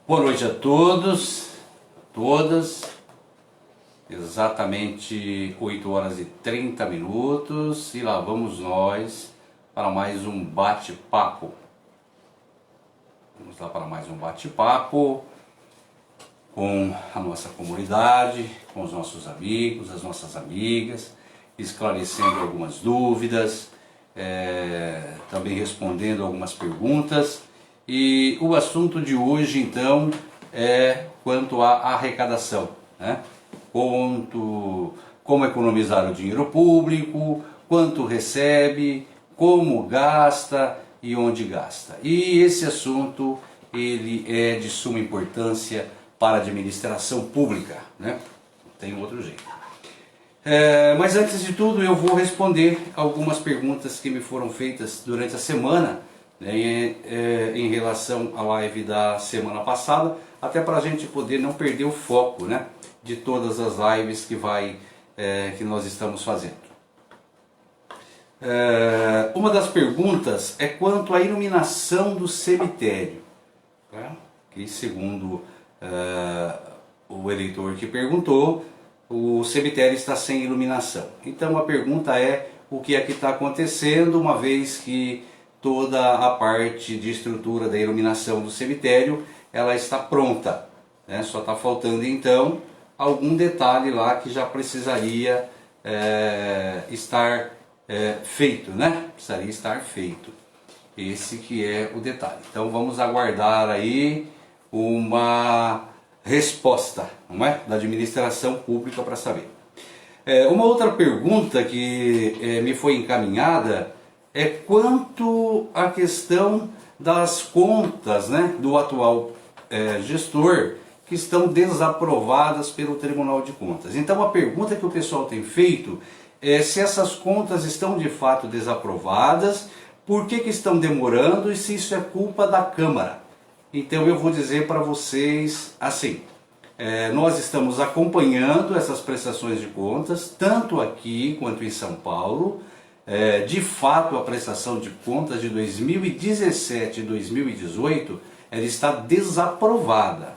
Boa noite a todos, todas. Exatamente 8 horas e 30 minutos e lá vamos nós para mais um bate-papo. Vamos lá para mais um bate-papo com a nossa comunidade, com os nossos amigos, as nossas amigas, esclarecendo algumas dúvidas, também respondendo algumas perguntas. E o assunto de hoje então é quanto à arrecadação, né? Como economizar o dinheiro público, quanto recebe, como gasta e onde gasta. E esse assunto ele é de suma importância para a administração pública, né? Não tem outro jeito. Mas antes de tudo eu vou responder algumas perguntas que me foram feitas durante a semana, né, em relação à live da semana passada, até para a gente poder não perder o foco, né, de todas as lives que nós estamos fazendo. Uma das perguntas é quanto à iluminação do cemitério, tá? Que segundo o eleitor que perguntou, o cemitério está sem iluminação. Então a pergunta é o que é que está acontecendo, uma vez que toda a parte de estrutura da iluminação do cemitério ela está pronta, né? Só está faltando então algum detalhe lá que já precisaria estar feito, né? Precisaria estar feito. Esse que é o detalhe. Então vamos aguardar aí uma resposta, não é? Da administração pública para saber. Uma outra pergunta que me foi encaminhada é quanto à questão das contas, né, do atual gestor que estão desaprovadas pelo Tribunal de Contas. Então a pergunta que o pessoal tem feito é se essas contas estão de fato desaprovadas, por que estão demorando e se isso é culpa da Câmara. Então eu vou dizer para vocês assim, nós estamos acompanhando essas prestações de contas, tanto aqui quanto em São Paulo. De fato a prestação de contas de 2017 e 2018 ela está desaprovada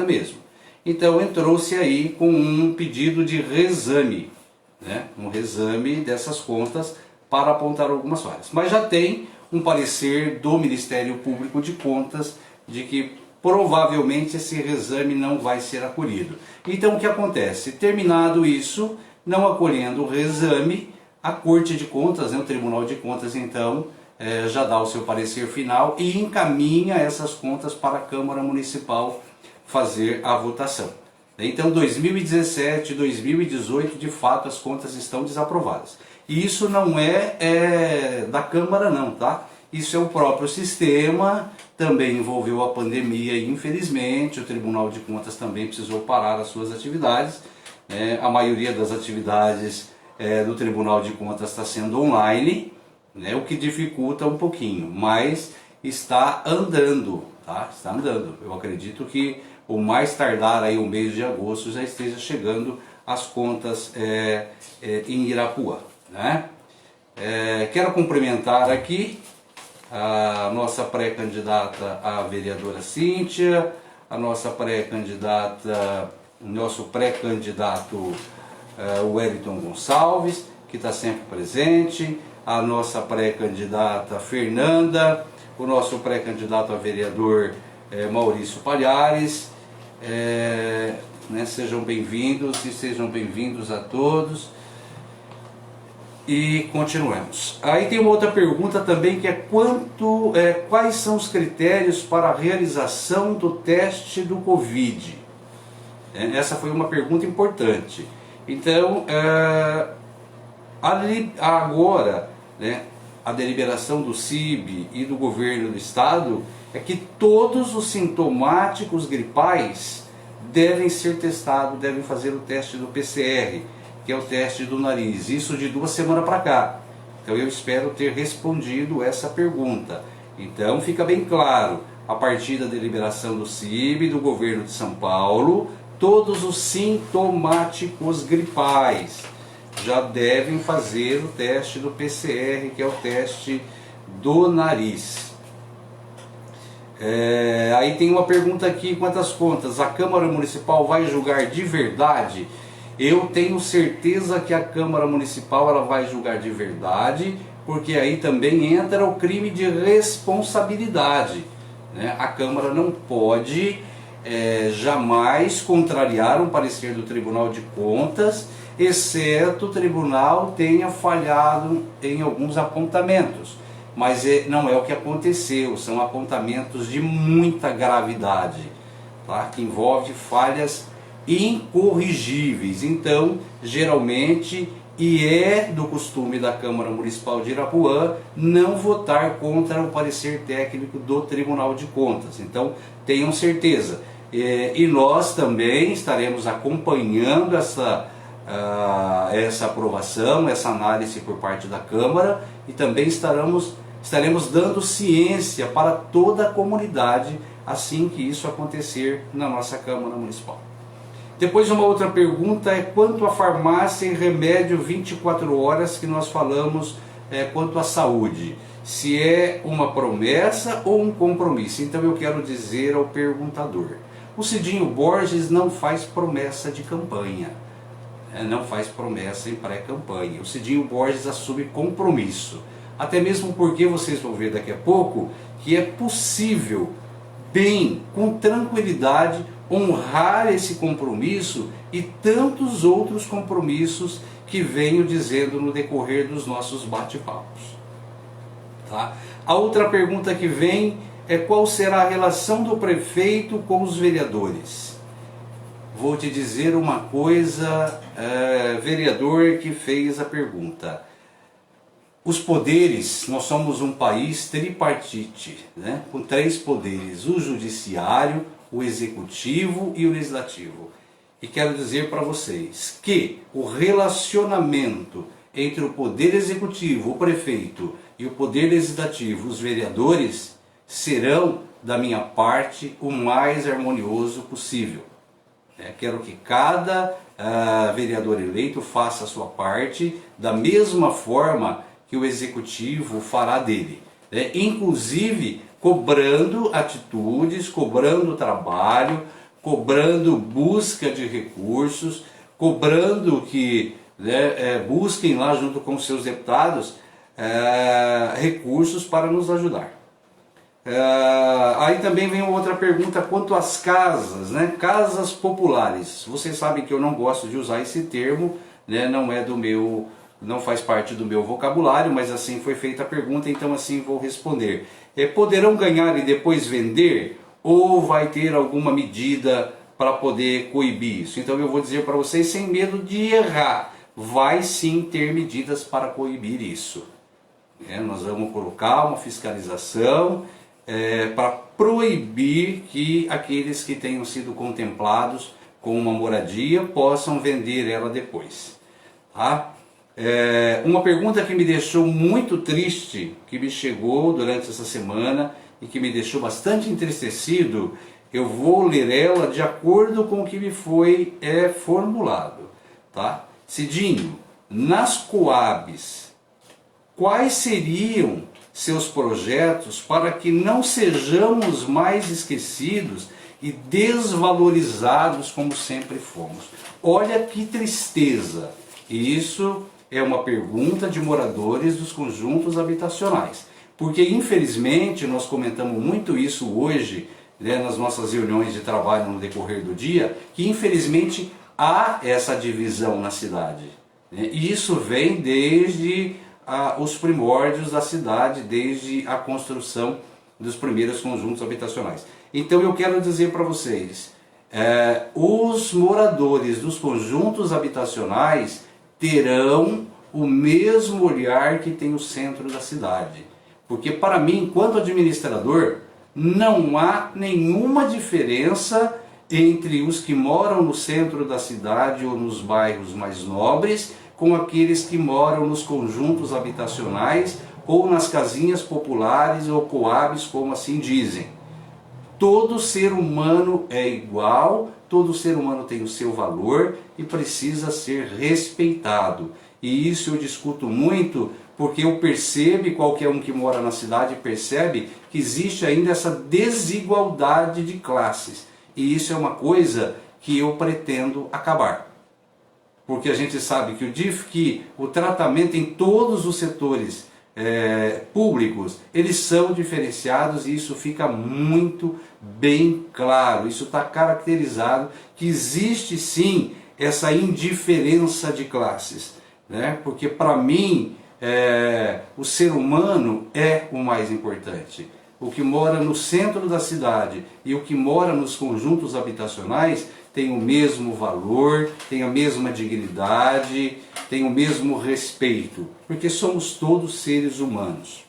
mesmo. Então entrou-se aí com um pedido de reexame, né? Um reexame dessas contas para apontar algumas falhas. Mas já tem um parecer do Ministério Público de Contas de que provavelmente esse reexame não vai ser acolhido. Então o que acontece? Terminado isso, não acolhendo o reexame, a Corte de Contas, né, o Tribunal de Contas, então, já dá o seu parecer final e encaminha essas contas para a Câmara Municipal fazer a votação. Então, 2017 e 2018, de fato, as contas estão desaprovadas. E isso não é da Câmara não, tá? Isso é o próprio sistema, também envolveu a pandemia e, infelizmente, o Tribunal de Contas também precisou parar as suas atividades. A maioria das atividades do Tribunal de Contas está sendo online, né, o que dificulta um pouquinho, mas está andando, tá? Está andando. Eu acredito que o mais tardar aí o mês de agosto já esteja chegando as contas em Irapuã, né? Quero cumprimentar aqui a nossa pré-candidata a vereadora Cíntia, a nossa pré-candidata, nosso pré-candidato o Wellington Gonçalves, que está sempre presente, a nossa pré-candidata Fernanda, o nosso pré-candidato a vereador Maurício Palhares, né, sejam bem-vindos e sejam bem-vindos a todos. E continuemos. Aí tem uma outra pergunta também que é quais são os critérios para a realização do teste do Covid? Essa foi uma pergunta importante. Então, agora, né, a deliberação do CIB e do governo do estado é que todos os sintomáticos gripais devem ser testados, devem fazer o teste do PCR, que é o teste do nariz, isso de 2 semanas para cá. Então eu espero ter respondido essa pergunta. Então fica bem claro, a partir da deliberação do CIB e do governo de São Paulo, todos os sintomáticos gripais já devem fazer o teste do PCR, que é o teste do nariz. Aí tem uma pergunta aqui, quantas contas? A Câmara Municipal vai julgar de verdade? Eu tenho certeza que a Câmara Municipal ela vai julgar de verdade, porque aí também entra o crime de responsabilidade, né? A Câmara não pode jamais contrariar um parecer do Tribunal de Contas, exceto o Tribunal tenha falhado em alguns apontamentos. Mas não é o que aconteceu, são apontamentos de muita gravidade, tá? Que envolve falhas incorrigíveis. Então, geralmente, e é do costume da Câmara Municipal de Irapuã, não votar contra o parecer técnico do Tribunal de Contas. Então, tenham certeza. E nós também estaremos acompanhando essa aprovação, essa análise por parte da Câmara, e também estaremos dando ciência para toda a comunidade assim que isso acontecer na nossa Câmara Municipal. Depois uma outra pergunta é quanto à farmácia e remédio 24 horas que nós falamos quanto à saúde. Se é uma promessa ou um compromisso. Então eu quero dizer ao perguntador, o Cidinho Borges não faz promessa de campanha. Não faz promessa em pré-campanha. O Cidinho Borges assume compromisso. Até mesmo porque vocês vão ver daqui a pouco que é possível, bem, com tranquilidade, honrar esse compromisso e tantos outros compromissos que venho dizendo no decorrer dos nossos bate-papos. Tá? A outra pergunta que vem é qual será a relação do prefeito com os vereadores. Vou te dizer uma coisa, vereador que fez a pergunta. Os poderes, nós somos um país tripartite, né? Com 3 poderes, o judiciário, o executivo e o legislativo. E quero dizer para vocês que o relacionamento entre o poder executivo, o prefeito, e o poder legislativo, os vereadores, serão, da minha parte, o mais harmonioso possível. Quero que cada vereador eleito faça a sua parte da mesma forma que o executivo fará dele, né? Inclusive cobrando atitudes, cobrando trabalho, cobrando busca de recursos, cobrando que busquem lá junto com os seus deputados recursos para nos ajudar. Aí também vem outra pergunta quanto às casas, né? Casas populares. Vocês sabem que eu não gosto de usar esse termo, né? Não faz parte do meu vocabulário, mas assim foi feita a pergunta, então assim vou responder. Poderão ganhar e depois vender? Ou vai ter alguma medida para poder coibir isso? Então eu vou dizer para vocês sem medo de errar, vai sim ter medidas para coibir isso. Nós vamos colocar uma fiscalização para proibir que aqueles que tenham sido contemplados com uma moradia possam vender ela depois. Tá? Uma pergunta que me deixou muito triste, que me chegou durante essa semana e que me deixou bastante entristecido, eu vou ler ela de acordo com o que me foi formulado. Tá? Cidinho, nas Coabs, quais seriam seus projetos para que não sejamos mais esquecidos e desvalorizados como sempre fomos? Olha que tristeza! Isso é uma pergunta de moradores dos conjuntos habitacionais, porque infelizmente nós comentamos muito isso hoje, né, nas nossas reuniões de trabalho no decorrer do dia, que infelizmente há essa divisão na cidade, né? E isso vem desde os primórdios da cidade, desde a construção dos primeiros conjuntos habitacionais. Então eu quero dizer para vocês, os moradores dos conjuntos habitacionais terão o mesmo olhar que tem o centro da cidade. Porque para mim, enquanto administrador, não há nenhuma diferença entre os que moram no centro da cidade ou nos bairros mais nobres com aqueles que moram nos conjuntos habitacionais ou nas casinhas populares ou coabs, como assim dizem. Todo ser humano é igual, todo ser humano tem o seu valor e precisa ser respeitado. E isso eu discuto muito porque eu percebo, e qualquer um que mora na cidade percebe, que existe ainda essa desigualdade de classes. E isso é uma coisa que eu pretendo acabar. Porque a gente sabe que o tratamento em todos os setores públicos, eles são diferenciados, e isso fica muito bem claro. Isso está caracterizado que existe sim essa indiferença de classes, né? Porque para mim o ser humano é o mais importante. O que mora no centro da cidade e o que mora nos conjuntos habitacionais tem o mesmo valor, tem a mesma dignidade, tem o mesmo respeito, porque somos todos seres humanos.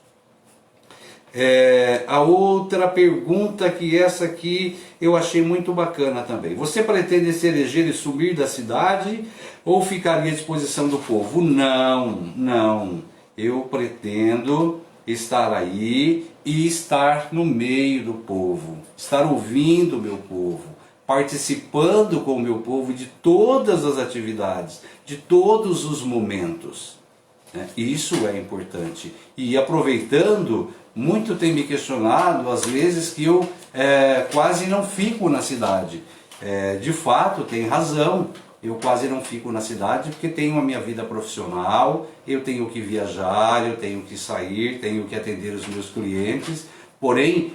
A outra pergunta, que essa aqui eu achei muito bacana também. Você pretende se eleger e sumir da cidade ou ficaria à disposição do povo? Não, não. Eu pretendo estar aí e estar no meio do povo, estar ouvindo o meu povo, participando com o meu povo de todas as atividades, de todos os momentos. Isso é importante. E aproveitando, muito tem me questionado, às vezes, que eu quase não fico na cidade. De fato, tem razão, eu quase não fico na cidade porque tenho a minha vida profissional, eu tenho que viajar, eu tenho que sair, tenho que atender os meus clientes. Porém,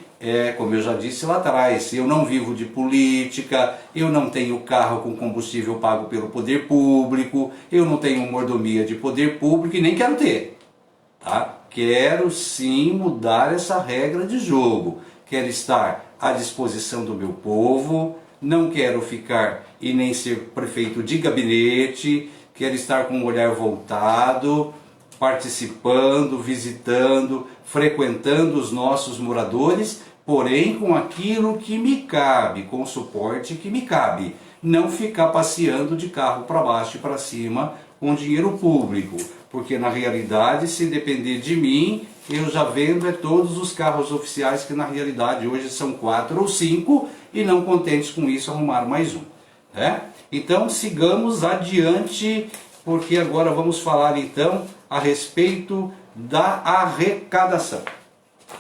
como eu já disse lá atrás, eu não vivo de política, eu não tenho carro com combustível pago pelo poder público, eu não tenho mordomia de poder público e nem quero ter. Tá? Quero sim mudar essa regra de jogo, quero estar à disposição do meu povo, não quero ficar e nem ser prefeito de gabinete, quero estar com o olhar voltado, participando, visitando, frequentando os nossos moradores, porém com aquilo que me cabe, com o suporte que me cabe. Não ficar passeando de carro para baixo e para cima com dinheiro público, porque na realidade, se depender de mim, eu já vendo todos os carros oficiais, que na realidade hoje são 4 ou 5, e não contentes com isso, arrumar mais um. Então sigamos adiante, porque agora vamos falar então a respeito da arrecadação.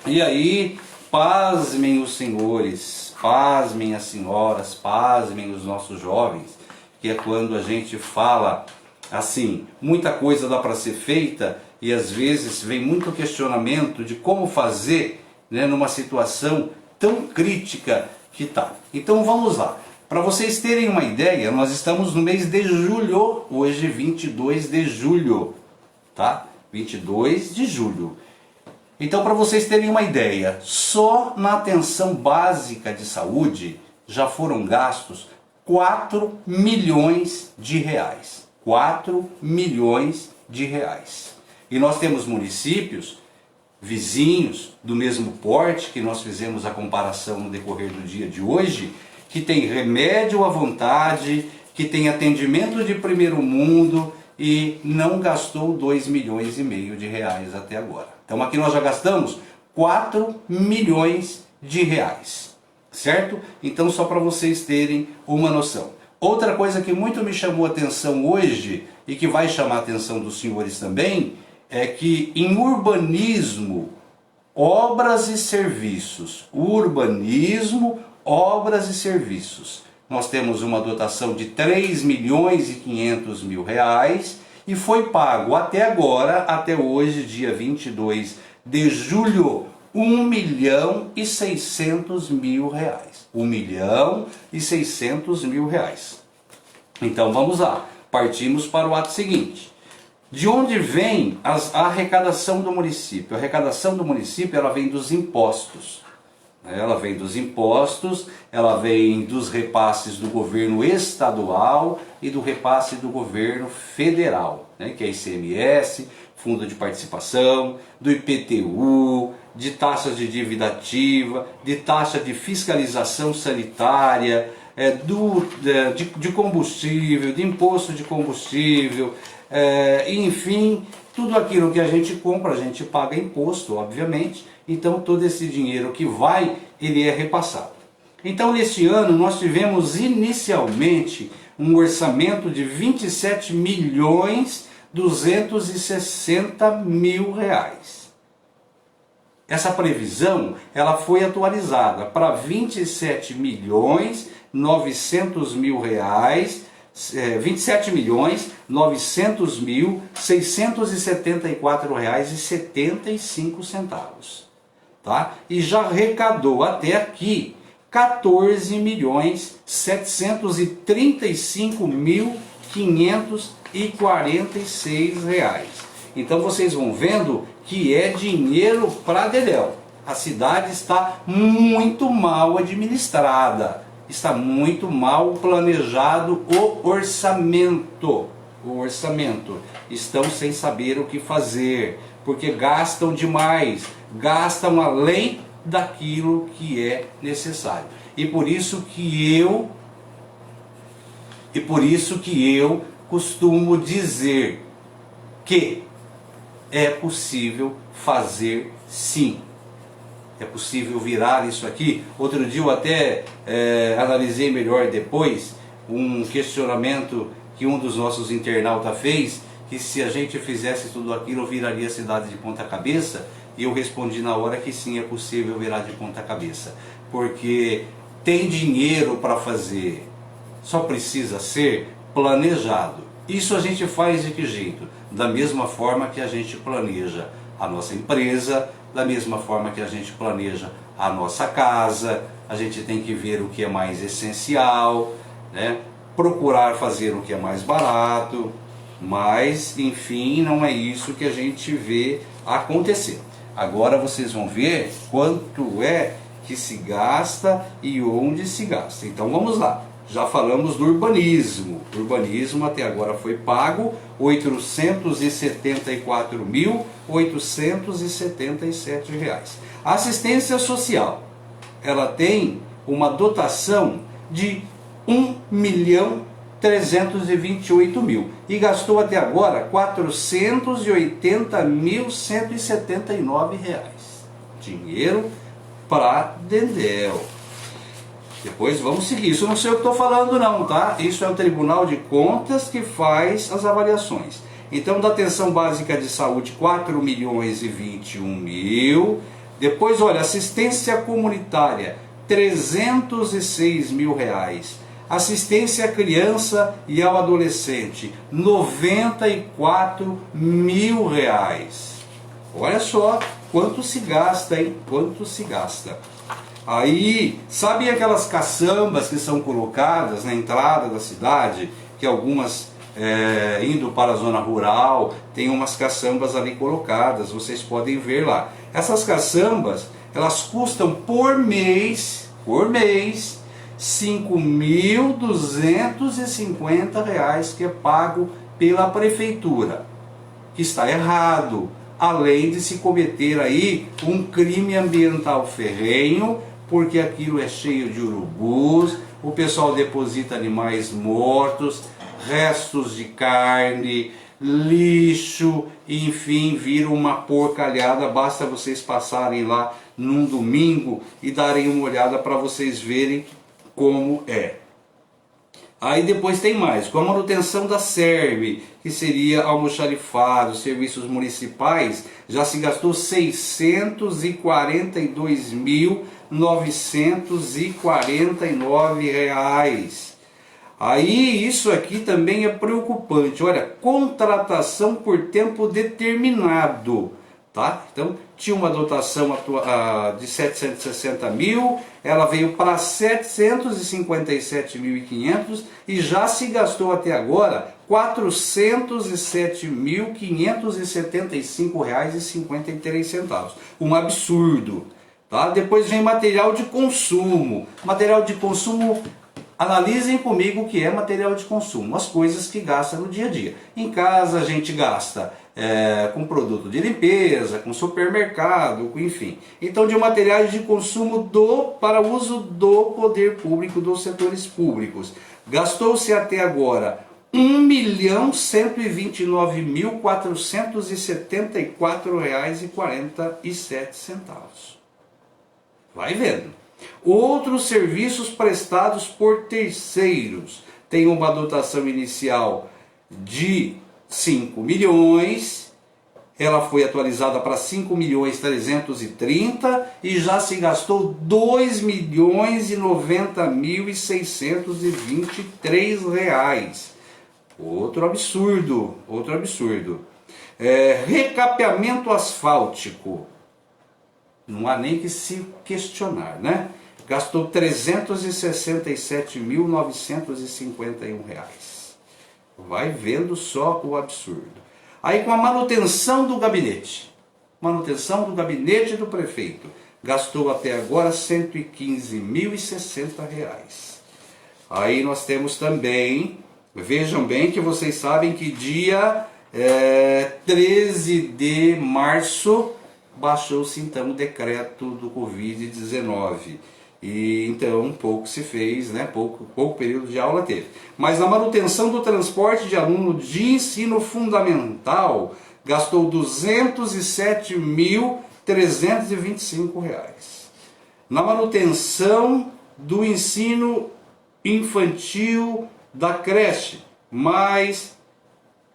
E aí, pasmem os senhores, pasmem as senhoras, pasmem os nossos jovens, que é quando a gente fala assim, muita coisa dá para ser feita, e às vezes vem muito questionamento de como fazer, numa situação tão crítica que está. Então vamos lá. Para vocês terem uma ideia, nós estamos no mês de julho, hoje 22 de julho, tá? 22 de julho. Então, para vocês terem uma ideia, só na atenção básica de saúde já foram gastos 4 milhões de reais. 4 milhões de reais. E nós temos municípios vizinhos do mesmo porte, que nós fizemos a comparação no decorrer do dia de hoje, que tem remédio à vontade, que tem atendimento de primeiro mundo e não gastou 2 milhões e meio de reais até agora. Então aqui nós já gastamos 4 milhões de reais, certo? Então só para vocês terem uma noção. Outra coisa que muito me chamou a atenção hoje e que vai chamar a atenção dos senhores também, é que em urbanismo, obras e serviços, urbanismo, obras e serviços, nós temos uma dotação de 3 milhões e 500 mil reais e foi pago até agora, até hoje, dia 22 de julho, 1 milhão e 600 mil reais. 1 milhão e 600 mil reais. Então vamos lá, partimos para o ato seguinte. De onde vem a arrecadação do município? A arrecadação do município, ela vem dos impostos. Ela vem dos impostos, ela vem dos repasses do governo estadual e do repasse do governo federal, que é ICMS, Fundo de Participação, do IPTU, de taxas de dívida ativa, de taxa de fiscalização sanitária, de combustível, de imposto de combustível, enfim, tudo aquilo que a gente compra, a gente paga imposto, obviamente. Então todo esse dinheiro que vai, ele é repassado. Então neste ano nós tivemos inicialmente um orçamento de 27 milhões 260 mil reais. Essa previsão ela foi atualizada para 27 milhões 900 mil reais, 27 milhões 900 mil 674 reais e 75 centavos, tá? E já arrecadou até aqui 14 milhões 735 mil 546 reais. Então vocês vão vendo que é dinheiro para dedéu. A cidade está muito mal administrada, está muito mal planejado o orçamento. Estão sem saber o que fazer, porque gastam demais, gastam além daquilo que é necessário. E por isso que eu costumo dizer que é possível fazer sim. É possível virar isso aqui. Outro dia eu até analisei melhor depois um questionamento que um dos nossos internautas fez, que se a gente fizesse tudo aquilo viraria a cidade de ponta cabeça, e eu respondi na hora que sim, é possível virar de ponta cabeça, porque tem dinheiro para fazer, só precisa ser planejado. Isso a gente faz de que jeito? Da mesma forma que a gente planeja a nossa empresa, da mesma forma que a gente planeja a nossa casa. A gente tem que ver o que é mais essencial, né? Procurar fazer o que é mais barato, mas enfim, não é isso que a gente vê acontecer. Agora vocês vão ver quanto é que se gasta e onde se gasta. Então vamos lá. Já falamos do urbanismo. O urbanismo até agora foi pago R$ 874.877. A assistência social, ela tem uma dotação de R$ 1.328.000 e gastou até agora R$ 480.179. Dinheiro para dedéu. Depois vamos seguir. Isso não sei o que estou falando não, tá? Isso é o Tribunal de Contas que faz as avaliações. Então, da atenção básica de saúde, 4.021.000. Depois, olha, assistência comunitária, 306 mil reais. Assistência à criança e ao adolescente, 94 mil reais. Olha só quanto se gasta, hein? Quanto se gasta. Aí, sabe aquelas caçambas que são colocadas na entrada da cidade, que algumas indo para a zona rural, tem umas caçambas ali colocadas, vocês podem ver lá. Essas caçambas, elas custam por mês, R$ 5.250 que é pago pela prefeitura, que está errado, além de se cometer aí um crime ambiental ferrenho, porque aquilo é cheio de urubus, o pessoal deposita animais mortos, restos de carne, lixo, enfim, vira uma porcalhada. Basta vocês passarem lá num domingo e darem uma olhada para vocês verem como é. Aí depois tem mais, com a manutenção da SERV, que seria almoxarifado, serviços municipais, já se gastou R$ 642.949. Aí isso aqui também é preocupante. Olha, contratação por tempo determinado, tá? Então tinha uma dotação de 760 mil, ela veio para 757.500 e já se gastou até agora R$ 407.575,53. Um absurdo, tá? Depois vem material de consumo. Material de consumo, analisem comigo o que é material de consumo, as coisas que gasta no dia a dia. Em casa a gente gasta com produto de limpeza, com supermercado, enfim. Então, de materiais de consumo para uso do poder público, dos setores públicos, gastou-se até agora R$ 1.129.474,47. Vai vendo. Outros serviços prestados por terceiros tem uma dotação inicial de 5 milhões, ela foi atualizada para 5.330.000 e já se gastou 2.090.623 reais. Outro absurdo, outro absurdo. Recapeamento asfáltico. Não há nem que se questionar, né? Gastou R$ 367.951 reais. Vai vendo só o absurdo. Aí com a manutenção do gabinete do prefeito, gastou até agora R$ 115.060 reais. Aí nós temos também, vejam bem que vocês sabem que dia 13 de março baixou-se então o decreto do Covid-19. E então pouco se fez, né? pouco período de aula teve. Mas na manutenção do transporte de alunos de ensino fundamental, gastou R$ 207.325 reais. Na manutenção do ensino infantil da creche, mais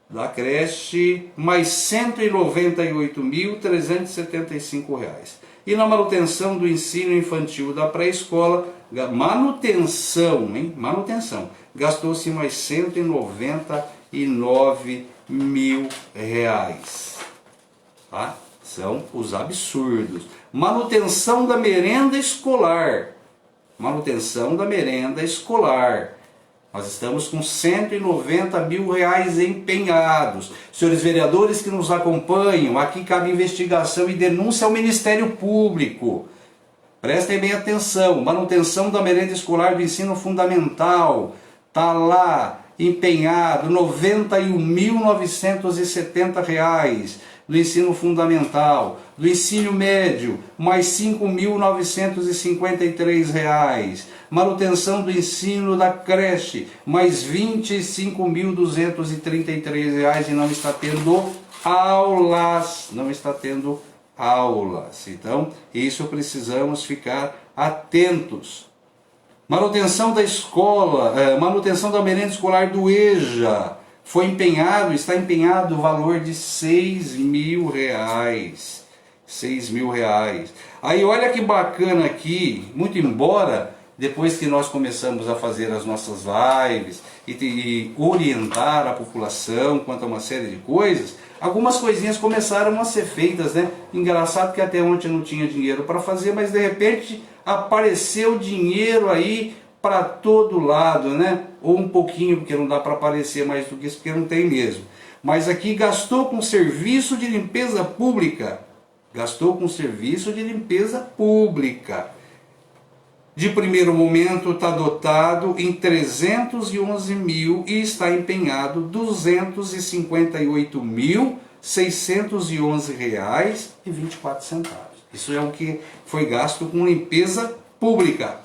R$ 198.375 reais. E na manutenção do ensino infantil da pré-escola, manutenção, gastou-se mais R$ 199.000 reais. Tá? São os absurdos. Manutenção da merenda escolar. Nós estamos com R$ 190.000 reais empenhados. Senhores vereadores que nos acompanham, aqui cabe investigação e denúncia ao Ministério Público. Prestem bem atenção. Manutenção da merenda escolar do ensino fundamental. Está lá empenhado R$ 91.970 reais. Do ensino fundamental, do ensino médio, mais R$ 5.953 reais. Manutenção do ensino da creche, mais R$ 25.233 reais e não está tendo aulas. Então, isso precisamos ficar atentos. Manutenção da escola, manutenção da merenda escolar do EJA. Está empenhado o valor de R$ 6.000. R$ 6.000. Aí olha que bacana aqui, muito embora depois que nós começamos a fazer as nossas lives e orientar a população quanto a uma série de coisas, algumas coisinhas começaram a ser feitas, né? Engraçado que até ontem não tinha dinheiro para fazer, mas de repente apareceu dinheiro aí para todo lado, né? Ou um pouquinho, porque não dá para aparecer mais do que isso, porque não tem mesmo. Mas aqui gastou com serviço de limpeza pública. De primeiro momento está dotado em 311.000 e está empenhado R$ 258.611,24. Isso é o que foi gasto com limpeza pública.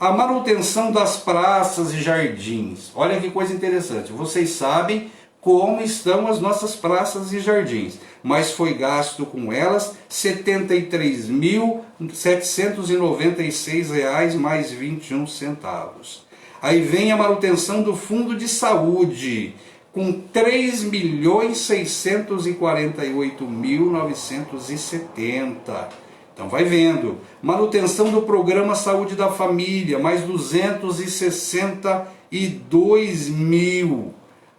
A manutenção das praças e jardins. Olha que coisa interessante. Vocês sabem como estão as nossas praças e jardins, mas foi gasto com elas R$ 73.796 mais 21 centavos. Aí vem a manutenção do fundo de saúde, com R$ 3.648.970. Então vai vendo. Manutenção do programa Saúde da Família, mais 262.000.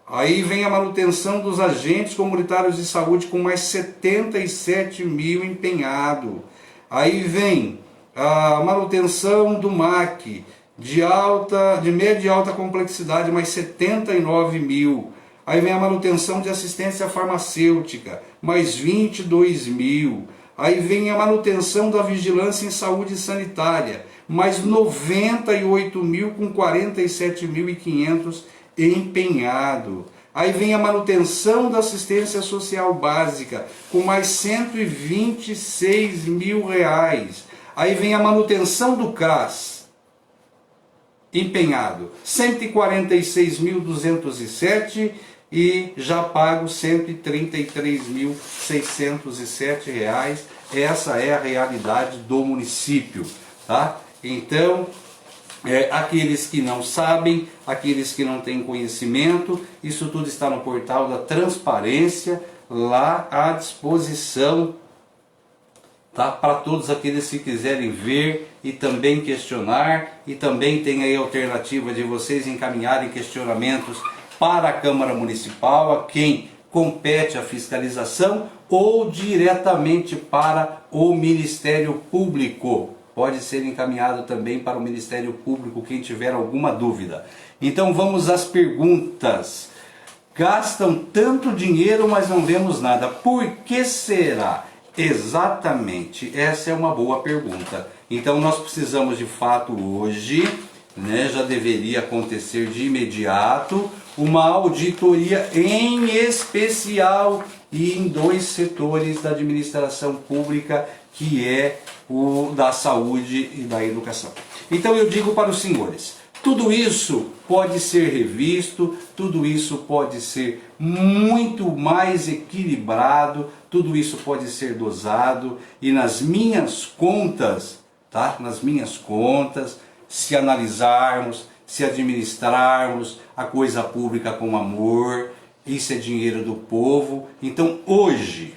Aí vem a manutenção dos agentes comunitários de saúde com mais 77.000 empenhado. Aí vem a manutenção do MAC de média e alta complexidade, mais 79.000. Aí vem a manutenção de assistência farmacêutica, mais 22.000. Aí vem a manutenção da vigilância em saúde sanitária, mais 98.000 com 47.500 empenhado. Aí vem a manutenção da assistência social básica, com mais 126.000 reais. Aí vem a manutenção do CRAS, empenhado, 146.207 e já pago R$ 133.607. Essa é a realidade do município, tá? Então, aqueles que não sabem, aqueles que não têm conhecimento. Isso tudo está no portal da transparência, lá à disposição, tá? Para todos aqueles que quiserem ver e também questionar, e também tem aí a alternativa de vocês encaminharem questionamentos para a Câmara Municipal, a quem compete a fiscalização, ou diretamente para o Ministério Público. Pode ser encaminhado também para o Ministério Público, quem tiver alguma dúvida. Então vamos às perguntas. Gastam tanto dinheiro, mas não vemos nada. Por que será? Exatamente, essa é uma boa pergunta. Então nós precisamos de fato hoje, né, já deveria acontecer de imediato, uma auditoria em especial e em 2 setores da administração pública, que é o da saúde e da educação. Então eu digo para os senhores, tudo isso pode ser revisto, tudo isso pode ser muito mais equilibrado, tudo isso pode ser dosado, e nas minhas contas, tá? Nas minhas contas, se analisarmos, se administrarmos a coisa pública com amor, isso é dinheiro do povo. Então hoje,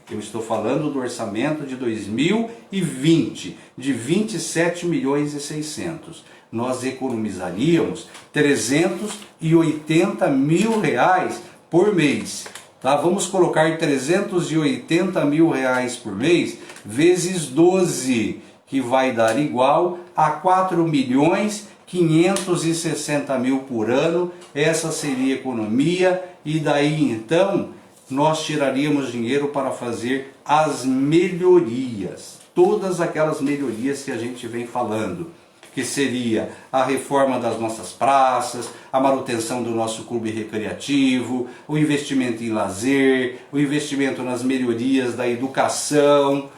eu estou falando do orçamento de 2020, de 27 milhões e 600. Nós economizaríamos 380 mil reais por mês. Tá? Vamos colocar 380 mil reais por mês vezes 12, que vai dar igual a 4 milhões 560 mil por ano. Essa seria a economia, e daí então nós tiraríamos dinheiro para fazer as melhorias, todas aquelas melhorias que a gente vem falando, que seria a reforma das nossas praças, a manutenção do nosso clube recreativo, o investimento em lazer, o investimento nas melhorias da educação,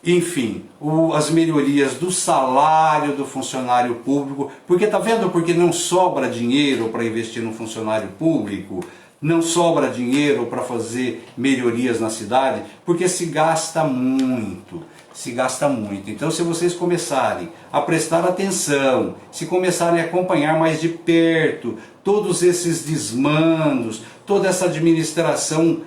enfim, as melhorias do salário do funcionário público. Porque tá vendo porque não sobra dinheiro para investir no funcionário público? Não sobra dinheiro para fazer melhorias na cidade? Porque se gasta muito. Se gasta muito. Então, se vocês começarem a prestar atenção, se começarem a acompanhar mais de perto todos esses desmandos, toda essa administração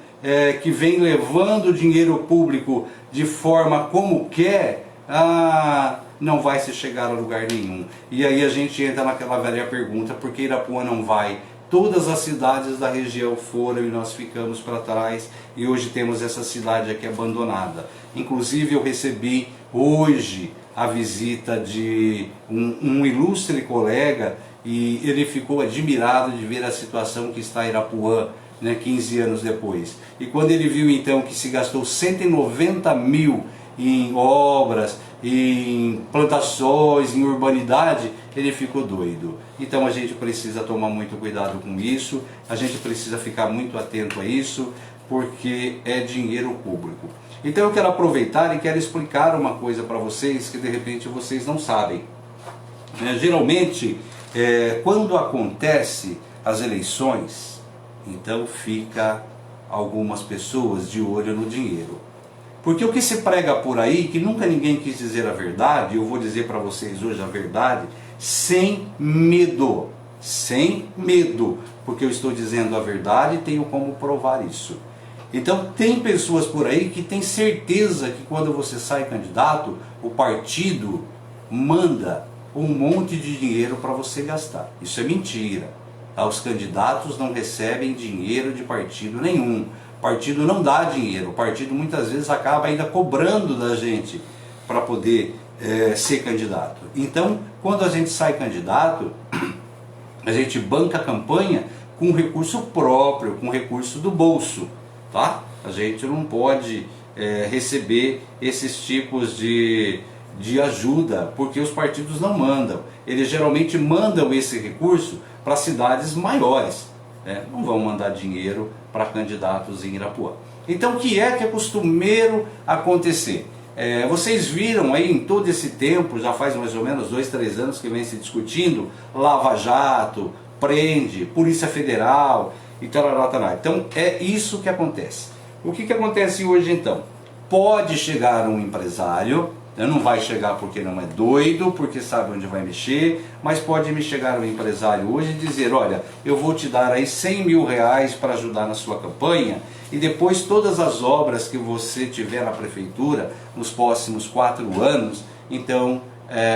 que vem levando dinheiro público de forma como quer, não vai se chegar a lugar nenhum. E aí a gente entra naquela velha pergunta: por que Irapuã não vai? Todas as cidades da região foram e nós ficamos para trás, e hoje temos essa cidade aqui abandonada. Inclusive eu recebi hoje a visita de um ilustre colega, e ele ficou admirado de ver a situação que está Irapuã, né, 15 anos depois. E quando ele viu então que se gastou 190 mil em obras, em plantações, em urbanidade, ele ficou doido. Então a gente precisa tomar muito cuidado com isso, a gente precisa ficar muito atento a isso, porque é dinheiro público. Então eu quero aproveitar e quero explicar uma coisa para vocês que de repente vocês não sabem. Geralmente, quando acontece as eleições, então fica algumas pessoas de olho no dinheiro. Porque o que se prega por aí, que nunca ninguém quis dizer a verdade, eu vou dizer para vocês hoje a verdade, sem medo, porque eu estou dizendo a verdade e tenho como provar isso. Então tem pessoas por aí que têm certeza que quando você sai candidato, o partido manda um monte de dinheiro para você gastar. Isso é mentira. Tá? Os candidatos não recebem dinheiro de partido nenhum. O partido não dá dinheiro. O partido muitas vezes acaba ainda cobrando da gente para poder ser candidato. Então, quando a gente sai candidato, a gente banca a campanha com recurso próprio, com recurso do bolso. Tá? A gente não pode receber esses tipos de ajuda, porque os partidos não mandam. Eles geralmente mandam esse recurso para cidades maiores, né? Não vão mandar dinheiro para candidatos em Irapuã. Então o que é costumeiro acontecer? Vocês viram aí em todo esse tempo, já faz mais ou menos 2, 3 anos que vem se discutindo, Lava Jato, prende, Polícia Federal e tarará. Então é isso que acontece. O que acontece hoje então? Pode chegar um empresário, Então não vai chegar porque não é doido, porque sabe onde vai mexer, mas pode me chegar um empresário hoje e dizer, olha, eu vou te dar aí 100 mil reais para ajudar na sua campanha, e depois todas as obras que você tiver na prefeitura nos próximos 4 anos, então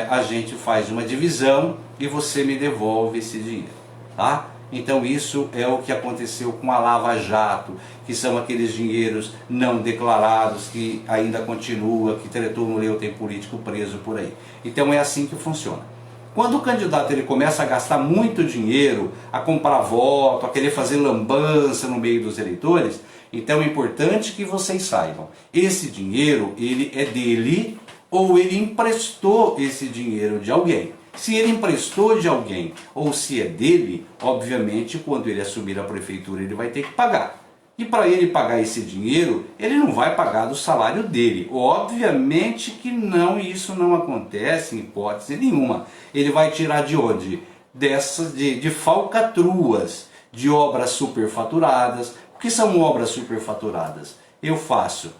a gente faz uma divisão e você me devolve esse dinheiro, tá? Então isso é o que aconteceu com a Lava Jato, que são aqueles dinheiros não declarados, que ainda continua, que tretou no Leu, tem político preso por aí. Então é assim que funciona. Quando o candidato ele começa a gastar muito dinheiro, a comprar voto, a querer fazer lambança no meio dos eleitores, então é importante que vocês saibam, esse dinheiro ele é dele ou ele emprestou esse dinheiro de alguém. Se ele emprestou de alguém ou se é dele, obviamente quando ele assumir a prefeitura ele vai ter que pagar. E para ele pagar esse dinheiro, ele não vai pagar do salário dele. Obviamente que não, isso não acontece em hipótese nenhuma. Ele vai tirar de onde? De falcatruas, de obras superfaturadas. O que são obras superfaturadas? Eu faço,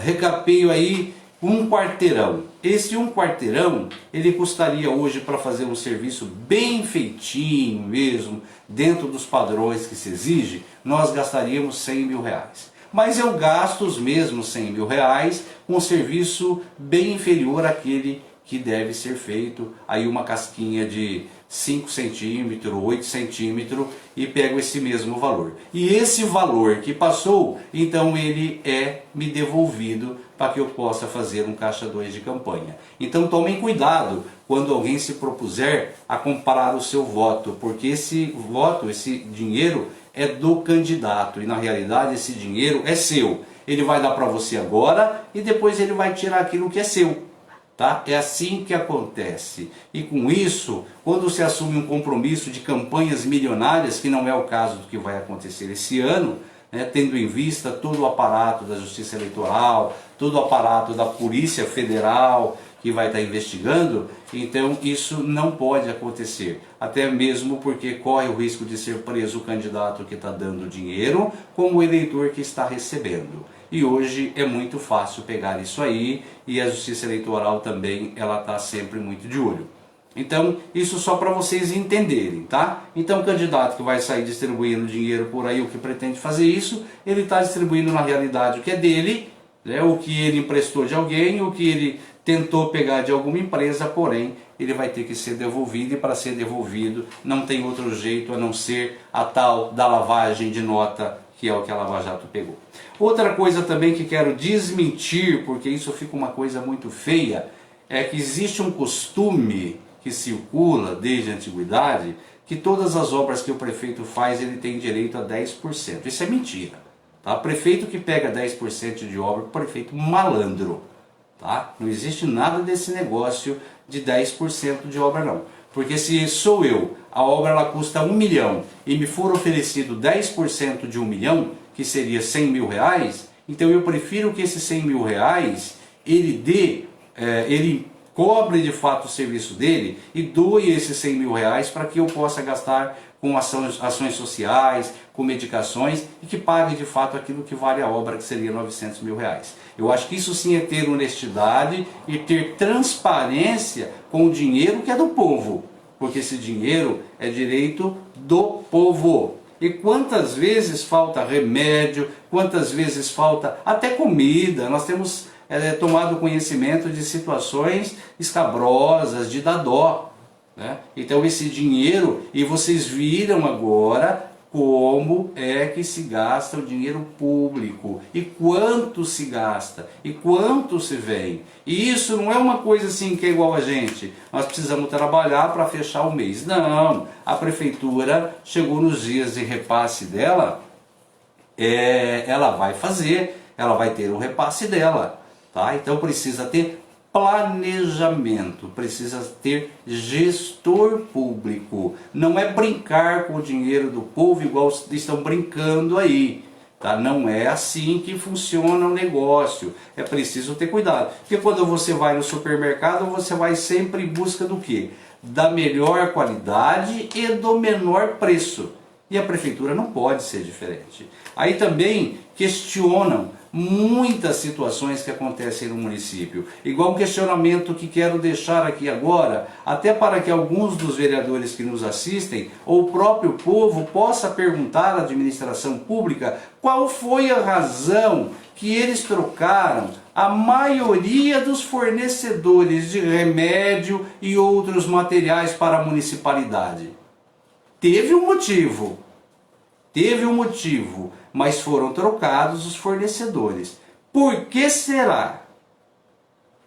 recapeio aí um quarteirão. Esse um quarteirão, ele custaria hoje para fazer um serviço bem feitinho mesmo, dentro dos padrões que se exige, nós gastaríamos 100 mil reais. Mas eu gasto os mesmos 100 mil reais com um serviço bem inferior àquele que deve ser feito, aí uma casquinha de 5 centímetros, 8 centímetros e pego esse mesmo valor. E esse valor que passou, então ele é me devolvido para que eu possa fazer um caixa 2 de campanha. Então tomem cuidado quando alguém se propuser a comparar o seu voto, porque esse voto, esse dinheiro é do candidato e na realidade esse dinheiro é seu. Ele vai dar para você agora e depois ele vai tirar aquilo que é seu. Tá? É assim que acontece. E com isso, quando se assume um compromisso de campanhas milionárias, que não é o caso do que vai acontecer esse ano, né, tendo em vista todo o aparato da Justiça Eleitoral, todo o aparato da Polícia Federal que vai estar investigando, então isso não pode acontecer. Até mesmo porque corre o risco de ser preso o candidato que está dando dinheiro, como o eleitor que está recebendo. E hoje é muito fácil pegar isso aí e a Justiça Eleitoral também ela está sempre muito de olho. Então isso só para vocês entenderem, tá? Então o candidato que vai sair distribuindo dinheiro por aí, o que pretende fazer isso, ele está distribuindo na realidade o que é dele, né? O que ele emprestou de alguém, o que ele tentou pegar de alguma empresa, porém ele vai ter que ser devolvido, e para ser devolvido não tem outro jeito a não ser a tal da lavagem de nota, que é o que a Lava Jato pegou. Outra coisa também que quero desmentir, porque isso fica uma coisa muito feia, é que existe um costume que circula desde a antiguidade, que todas as obras que o prefeito faz, ele tem direito a 10%. Isso é mentira. Tá? Prefeito que pega 10% de obra, prefeito malandro. Tá? Não existe nada desse negócio de 10% de obra não. Porque se sou eu, a obra ela custa 1 milhão e me for oferecido 10% de 1 milhão, que seria 100 mil reais, então eu prefiro que esses 100 mil reais ele cobre de fato o serviço dele e doe esses 100 mil reais para que eu possa gastar com ações sociais, com medicações e que pague de fato aquilo que vale a obra, que seria 900 mil reais. Eu acho que isso sim é ter honestidade e ter transparência com o dinheiro que é do povo, porque esse dinheiro é direito do povo. E quantas vezes falta remédio, quantas vezes falta até comida, nós temos tomado conhecimento de situações escabrosas, de dar dó. Né? Então esse dinheiro, e vocês viram agora como é que se gasta o dinheiro público, e quanto se gasta, e quanto se vem. E isso não é uma coisa assim que é igual a gente, nós precisamos trabalhar para fechar o mês. Não, a prefeitura chegou nos dias de repasse dela, ela vai fazer, ela vai ter o repasse dela. Tá? Então precisa ter planejamento, precisa ter gestor público. Não é brincar com o dinheiro do povo igual estão brincando aí. Tá? Não é assim que funciona o negócio. É preciso ter cuidado. Porque quando você vai no supermercado, você vai sempre em busca do quê? Da melhor qualidade e do menor preço. E a prefeitura não pode ser diferente. Aí também questionam muitas situações que acontecem no município. Igual um questionamento que quero deixar aqui agora, até para que alguns dos vereadores que nos assistem, ou o próprio povo, possa perguntar à administração pública qual foi a razão que eles trocaram a maioria dos fornecedores de remédio e outros materiais para a municipalidade. Teve um motivo. Teve um motivo, mas foram trocados os fornecedores. Por que será?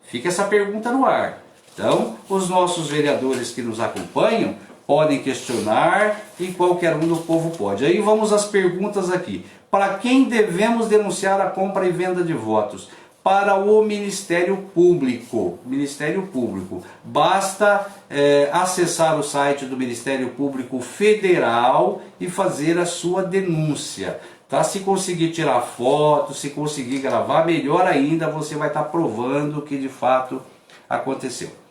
Fica essa pergunta no ar. Então, os nossos vereadores que nos acompanham podem questionar e qualquer um do povo pode. Aí vamos às perguntas aqui. Para quem devemos denunciar a compra e venda de votos? Para o Ministério Público. Ministério Público. Basta acessar o site do Ministério Público Federal e fazer a sua denúncia. Tá? Se conseguir tirar foto, se conseguir gravar, melhor ainda, você vai estar provando o que de fato aconteceu.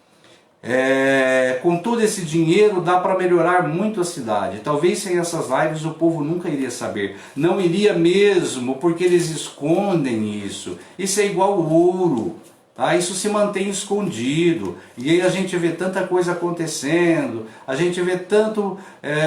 Com todo esse dinheiro dá para melhorar muito a cidade. Talvez sem essas lives o povo nunca iria saber. Não iria mesmo, porque eles escondem isso. Isso é igual ouro, tá? Isso se mantém escondido. E aí a gente vê tanta coisa acontecendo, a gente vê tanto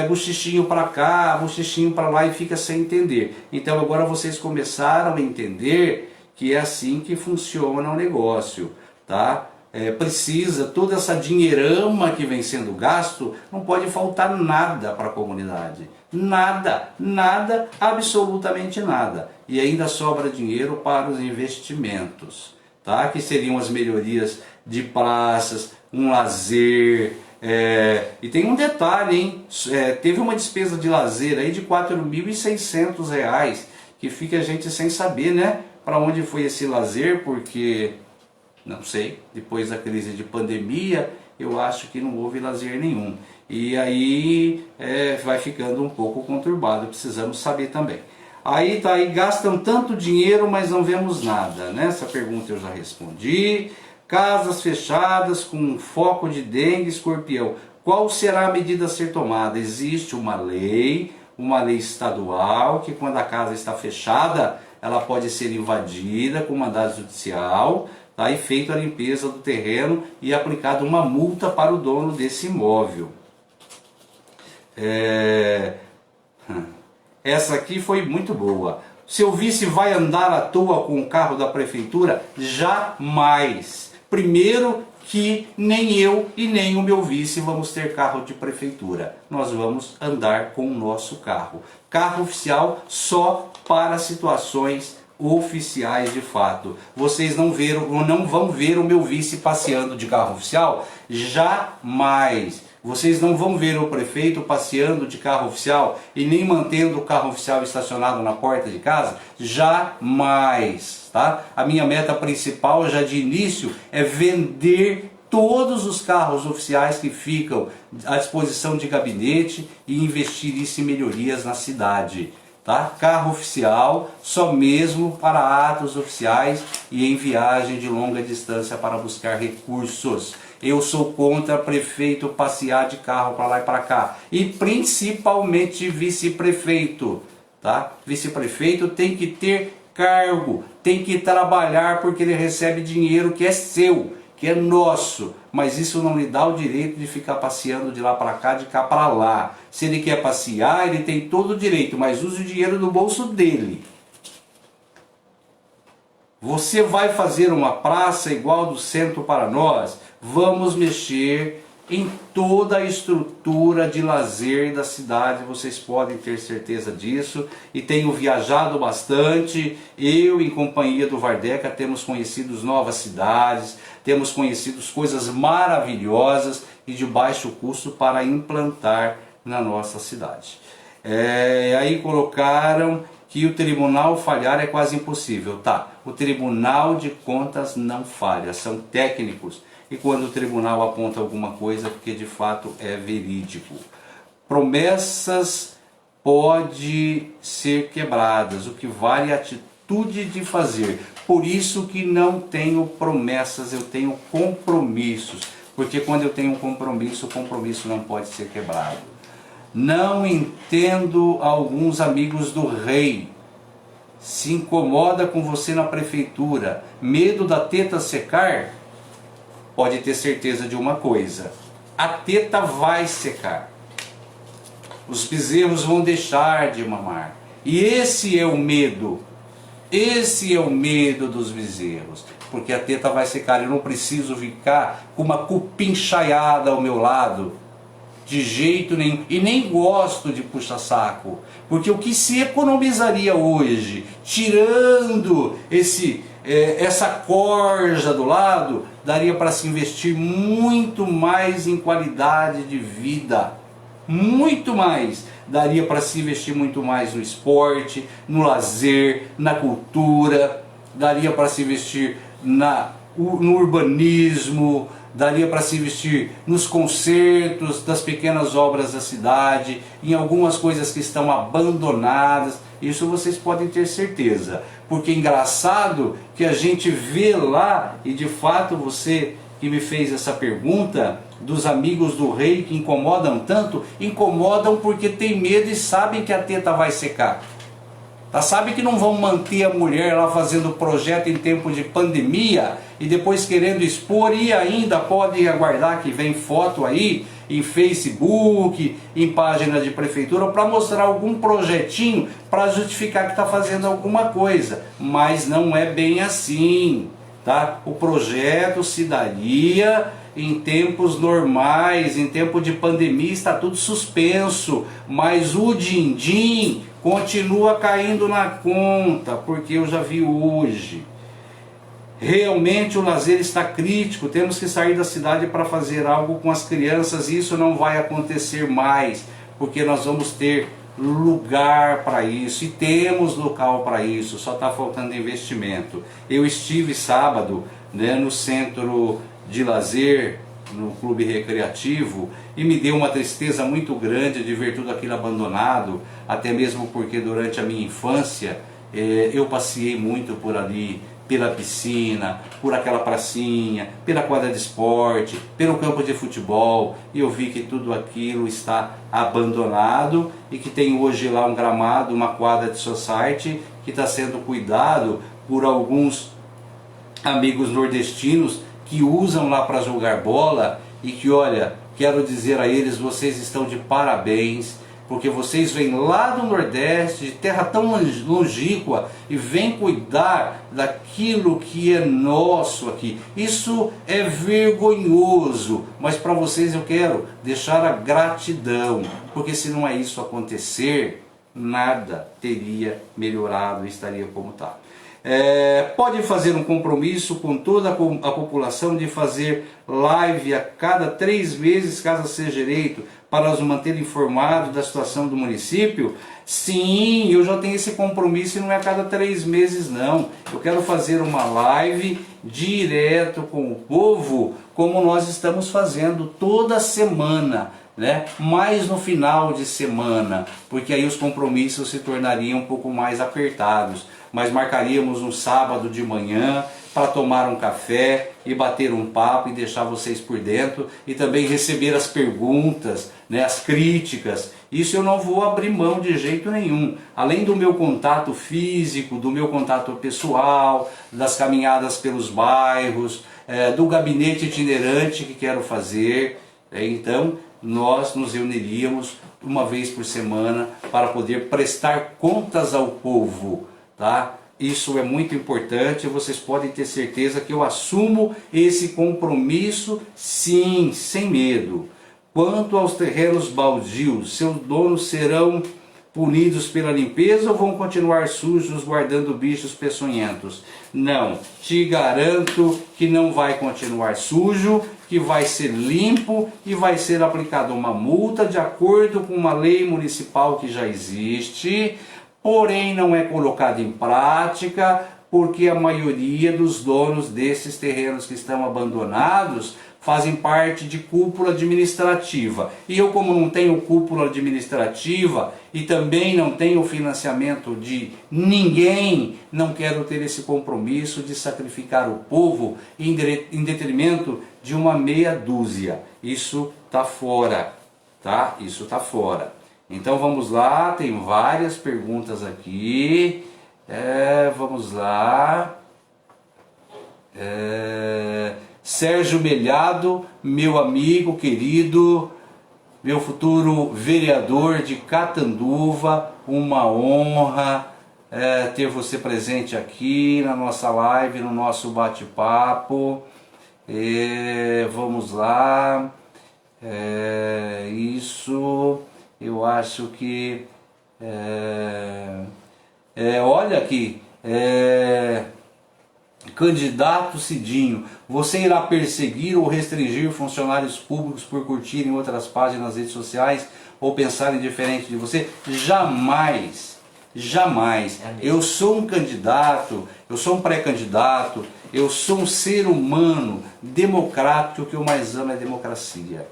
bochichinho para cá, bochichinho para lá e fica sem entender. Então agora vocês começaram a entender que é assim que funciona o negócio, tá? Precisa, toda essa dinheirama que vem sendo gasto, não pode faltar nada para a comunidade. Nada, nada, absolutamente nada. E ainda sobra dinheiro para os investimentos, tá? Que seriam as melhorias de praças, um lazer. E tem um detalhe, hein? Teve uma despesa de lazer aí de R$ 4.600, que fica a gente sem saber, né? Para onde foi esse lazer, porque... não sei, depois da crise de pandemia, eu acho que não houve lazer nenhum. E aí vai ficando um pouco conturbado, precisamos saber também. Aí tá aí, gastam tanto dinheiro, mas não vemos nada, né? Essa pergunta eu já respondi. Casas fechadas com foco de dengue e escorpião. Qual será a medida a ser tomada? Existe uma lei estadual, que quando a casa está fechada, ela pode ser invadida com mandado judicial, tá? E feita a limpeza do terreno e aplicada uma multa para o dono desse imóvel. Essa aqui foi muito boa. Seu vice vai andar à toa com o carro da prefeitura? Jamais. Primeiro que nem eu e nem o meu vice vamos ter carro de prefeitura. Nós vamos andar com o nosso carro. Carro oficial só para situações oficiais de fato. Vocês não vão ver o meu vice passeando de carro oficial? Jamais. Vocês não vão ver o prefeito passeando de carro oficial e nem mantendo o carro oficial estacionado na porta de casa? Jamais, tá? A minha meta principal já de início é vender todos os carros oficiais que ficam à disposição de gabinete e investir isso em melhorias na cidade. Tá? Carro oficial só mesmo para atos oficiais e em viagem de longa distância para buscar recursos. Eu sou contra prefeito passear de carro para lá e para cá. E principalmente vice-prefeito. Tá? Vice-prefeito tem que ter cargo, tem que trabalhar porque ele recebe dinheiro que é seu, que é nosso. Mas isso não lhe dá o direito de ficar passeando de lá para cá, de cá para lá. Se ele quer passear, ele tem todo o direito, mas use o dinheiro do bolso dele. Você vai fazer uma praça igual do centro para nós? Vamos mexer em toda a estrutura de lazer da cidade, vocês podem ter certeza disso. E tenho viajado bastante, eu em companhia do Vardeca temos conhecido novas cidades, temos conhecido coisas maravilhosas e de baixo custo para implantar na nossa cidade. Aí colocaram que o tribunal falhar é quase impossível. Tá, o Tribunal de Contas não falha, são técnicos. E quando o tribunal aponta alguma coisa, porque de fato é verídico. Promessas podem ser quebradas, o que vale a atitude de fazer. Por isso que não tenho promessas, eu tenho compromissos. Porque quando eu tenho um compromisso, o compromisso não pode ser quebrado. Não entendo alguns amigos do rei. se incomoda com você na prefeitura, medo da teta secar, pode ter certeza de uma coisa: a teta vai secar. Os bezerros vão deixar de mamar. E esse é o medo. Esse é o medo dos bezerros. Porque a teta vai secar. Eu não preciso ficar com uma cupinchaiada ao meu lado. De jeito nenhum. E nem gosto de puxa-saco. Porque o que se economizaria hoje, tirando essa corja do lado, daria para se investir muito mais em qualidade de vida. Muito mais. Daria para se investir muito mais no esporte, no lazer, na cultura. Daria para se investir no urbanismo. Daria para se investir nos concertos das pequenas obras da cidade, em algumas coisas que estão abandonadas. Isso vocês podem ter certeza. Porque é engraçado que a gente vê lá, e de fato você que me fez essa pergunta, dos amigos do rei que incomodam tanto, incomodam porque tem medo e sabem que a teta vai secar. Tá? Sabe que não vão manter a mulher lá fazendo projeto em tempo de pandemia e depois querendo expor, e ainda podem aguardar que vem foto aí em Facebook, em página de prefeitura, para mostrar algum projetinho para justificar que está fazendo alguma coisa. Mas não é bem assim. Tá? O projeto se daria em tempos normais, em tempo de pandemia está tudo suspenso, mas o din-din continua caindo na conta, porque eu já vi hoje. Realmente o lazer está crítico, temos que sair da cidade para fazer algo com as crianças, e isso não vai acontecer mais, porque nós vamos ter lugar para isso, e temos local para isso, só está faltando investimento. Eu estive sábado, né, no centro de lazer, no clube recreativo, e me deu uma tristeza muito grande de ver tudo aquilo abandonado, até mesmo porque durante a minha infância eu passeei muito por ali, pela piscina, por aquela pracinha, pela quadra de esporte, pelo campo de futebol, e eu vi que tudo aquilo está abandonado e que tem hoje lá um gramado, uma quadra de society que está sendo cuidado por alguns amigos nordestinos que usam lá para jogar bola, e que, olha, quero dizer a eles, vocês estão de parabéns, porque vocês vêm lá do Nordeste, de terra tão longínqua, e vêm cuidar daquilo que é nosso aqui. Isso é vergonhoso, mas para vocês eu quero deixar a gratidão, porque se não é isso acontecer, nada teria melhorado e estaria como está. Pode fazer um compromisso com toda a população de fazer live a cada 3 meses, caso seja eleito, para nos manter informados da situação do município? Sim, eu já tenho esse compromisso, e não é a cada 3 meses não. Eu quero fazer uma live direto com o povo, como nós estamos fazendo toda semana, né? Mais no final de semana, porque aí os compromissos se tornariam um pouco mais apertados. Mas marcaríamos um sábado de manhã para tomar um café e bater um papo e deixar vocês por dentro, e também receber as perguntas, né, as críticas. Isso eu não vou abrir mão de jeito nenhum. Além do meu contato físico, do meu contato pessoal, das caminhadas pelos bairros, do gabinete itinerante que quero fazer. Então nós nos reuniríamos uma vez por semana para poder prestar contas ao povo. Tá? Isso é muito importante, vocês podem ter certeza que eu assumo esse compromisso, sim, sem medo. Quanto aos terrenos baldios, seus donos serão punidos pela limpeza ou vão continuar sujos guardando bichos peçonhentos? Não, te garanto que não vai continuar sujo, que vai ser limpo e vai ser aplicada uma multa de acordo com uma lei municipal que já existe, porém não é colocado em prática, porque a maioria dos donos desses terrenos que estão abandonados fazem parte de cúpula administrativa. E eu, como não tenho cúpula administrativa e também não tenho financiamento de ninguém, não quero ter esse compromisso de sacrificar o povo em detrimento de uma meia dúzia. Isso está fora, tá? Isso está fora. Então vamos lá, tem várias perguntas aqui. Vamos lá. Sérgio Melhado, meu amigo querido, meu futuro vereador de Catanduva, uma honra ter você presente aqui na nossa live, no nosso bate-papo. Vamos lá. Isso, eu acho que olha aqui, candidato Cidinho, você irá perseguir ou restringir funcionários públicos por curtirem outras páginas nas redes sociais ou pensarem diferente de você? Jamais, jamais. Eu sou um candidato, eu sou um pré-candidato, eu sou um ser humano democrático, o que eu mais amo é a democracia.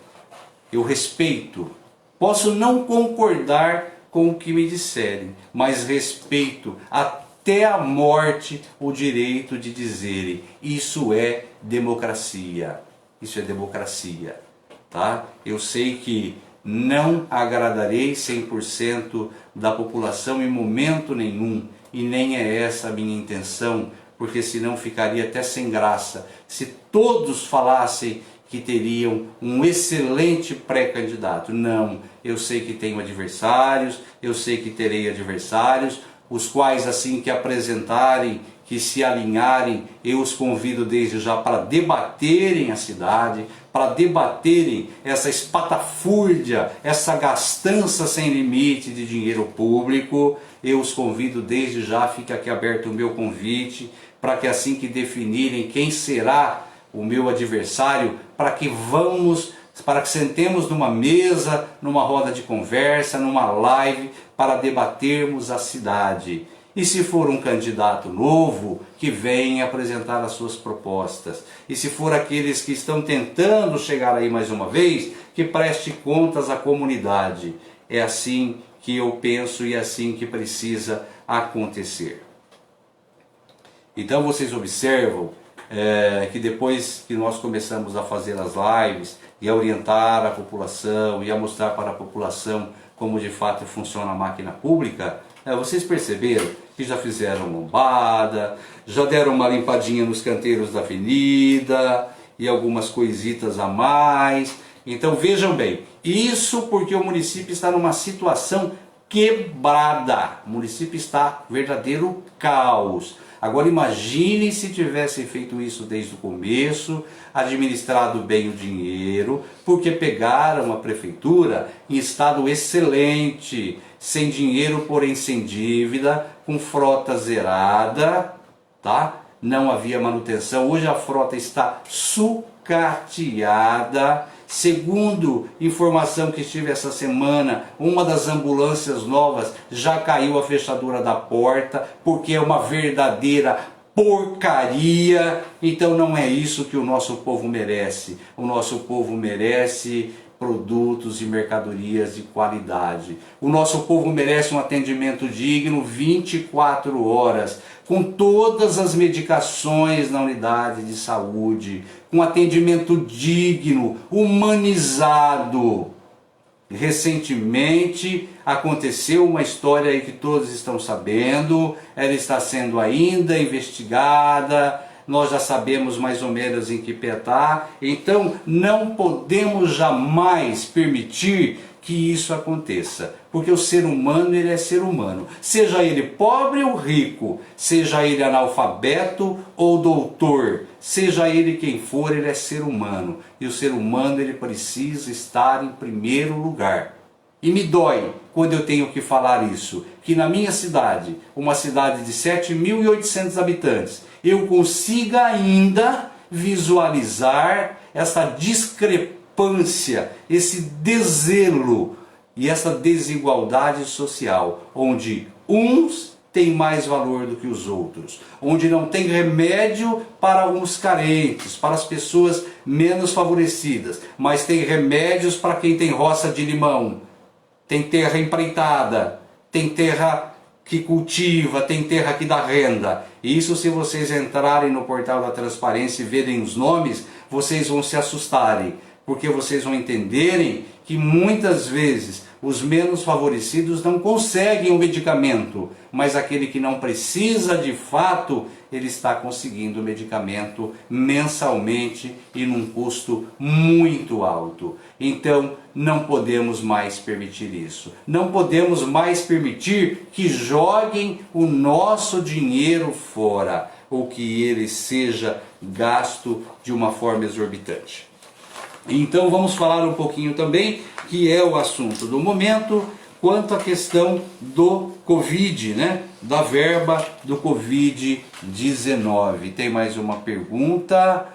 Eu respeito, posso não concordar com o que me disserem, mas respeito até a morte o direito de dizerem: isso é democracia, isso é democracia, tá? Eu sei que não agradarei 100% da população em momento nenhum, e nem é essa a minha intenção, porque senão ficaria até sem graça se todos falassem que teriam um excelente pré-candidato. Não, eu sei que tenho adversários, eu sei que terei adversários, os quais assim que apresentarem, que se alinharem, eu os convido desde já para debaterem a cidade, para debaterem essa espatafúrdia, essa gastança sem limite de dinheiro público. Eu os convido desde já, fica aqui aberto o meu convite, para que assim que definirem quem será o meu adversário, para que sentemos numa mesa, numa roda de conversa, numa live, para debatermos a cidade. E se for um candidato novo, que venha apresentar as suas propostas. E se for aqueles que estão tentando chegar aí mais uma vez, que preste contas à comunidade. É assim que eu penso e é assim que precisa acontecer. Então vocês observam que depois que nós começamos a fazer as lives e a orientar a população e a mostrar para a população como de fato funciona a máquina pública, vocês perceberam que já fizeram lombada, já deram uma limpadinha nos canteiros da avenida e algumas coisitas a mais. Então vejam bem, isso porque o município está numa situação quebrada, o município está verdadeiro caos. Agora imagine se tivessem feito isso desde o começo, administrado bem o dinheiro, porque pegaram a prefeitura em estado excelente, sem dinheiro, porém sem dívida, com frota zerada, tá? Não havia manutenção, hoje a frota está sucateada. Segundo informação que tive essa semana, uma das ambulâncias novas já caiu a fechadura da porta, porque é uma verdadeira porcaria. Então não é isso que o nosso povo merece. O nosso povo merece produtos e mercadorias de qualidade. O nosso povo merece um atendimento digno 24 horas, com todas as medicações na unidade de saúde, com atendimento digno, humanizado. Recentemente aconteceu uma história aí que todos estão sabendo, ela está sendo ainda investigada, nós já sabemos mais ou menos em que pé está, então não podemos jamais permitir que isso aconteça, porque o ser humano, ele é ser humano, seja ele pobre ou rico, seja ele analfabeto ou doutor, seja ele quem for, ele é ser humano, e o ser humano, ele precisa estar em primeiro lugar. E me dói quando eu tenho que falar isso, que na minha cidade, uma cidade de 7.800 habitantes, eu consiga ainda visualizar essa discrepância, esse deselo e essa desigualdade social, onde uns têm mais valor do que os outros, onde não tem remédio para os carentes, para as pessoas menos favorecidas, mas tem remédios para quem tem roça de limão, tem terra empreitada, tem terra que cultiva, tem terra que dá renda. Isso, se vocês entrarem no portal da transparência e verem os nomes, vocês vão se assustarem, porque vocês vão entenderem que muitas vezes, Os menos favorecidos não conseguem o medicamento, mas aquele que não precisa de fato, ele está conseguindo o medicamento mensalmente e num custo muito alto. Então, não podemos mais permitir isso. Não podemos mais permitir que joguem o nosso dinheiro fora, ou que ele seja gasto de uma forma exorbitante. Então vamos falar um pouquinho também, que é o assunto do momento, quanto à questão do Covid, né? Da verba do Covid-19. Tem mais uma pergunta.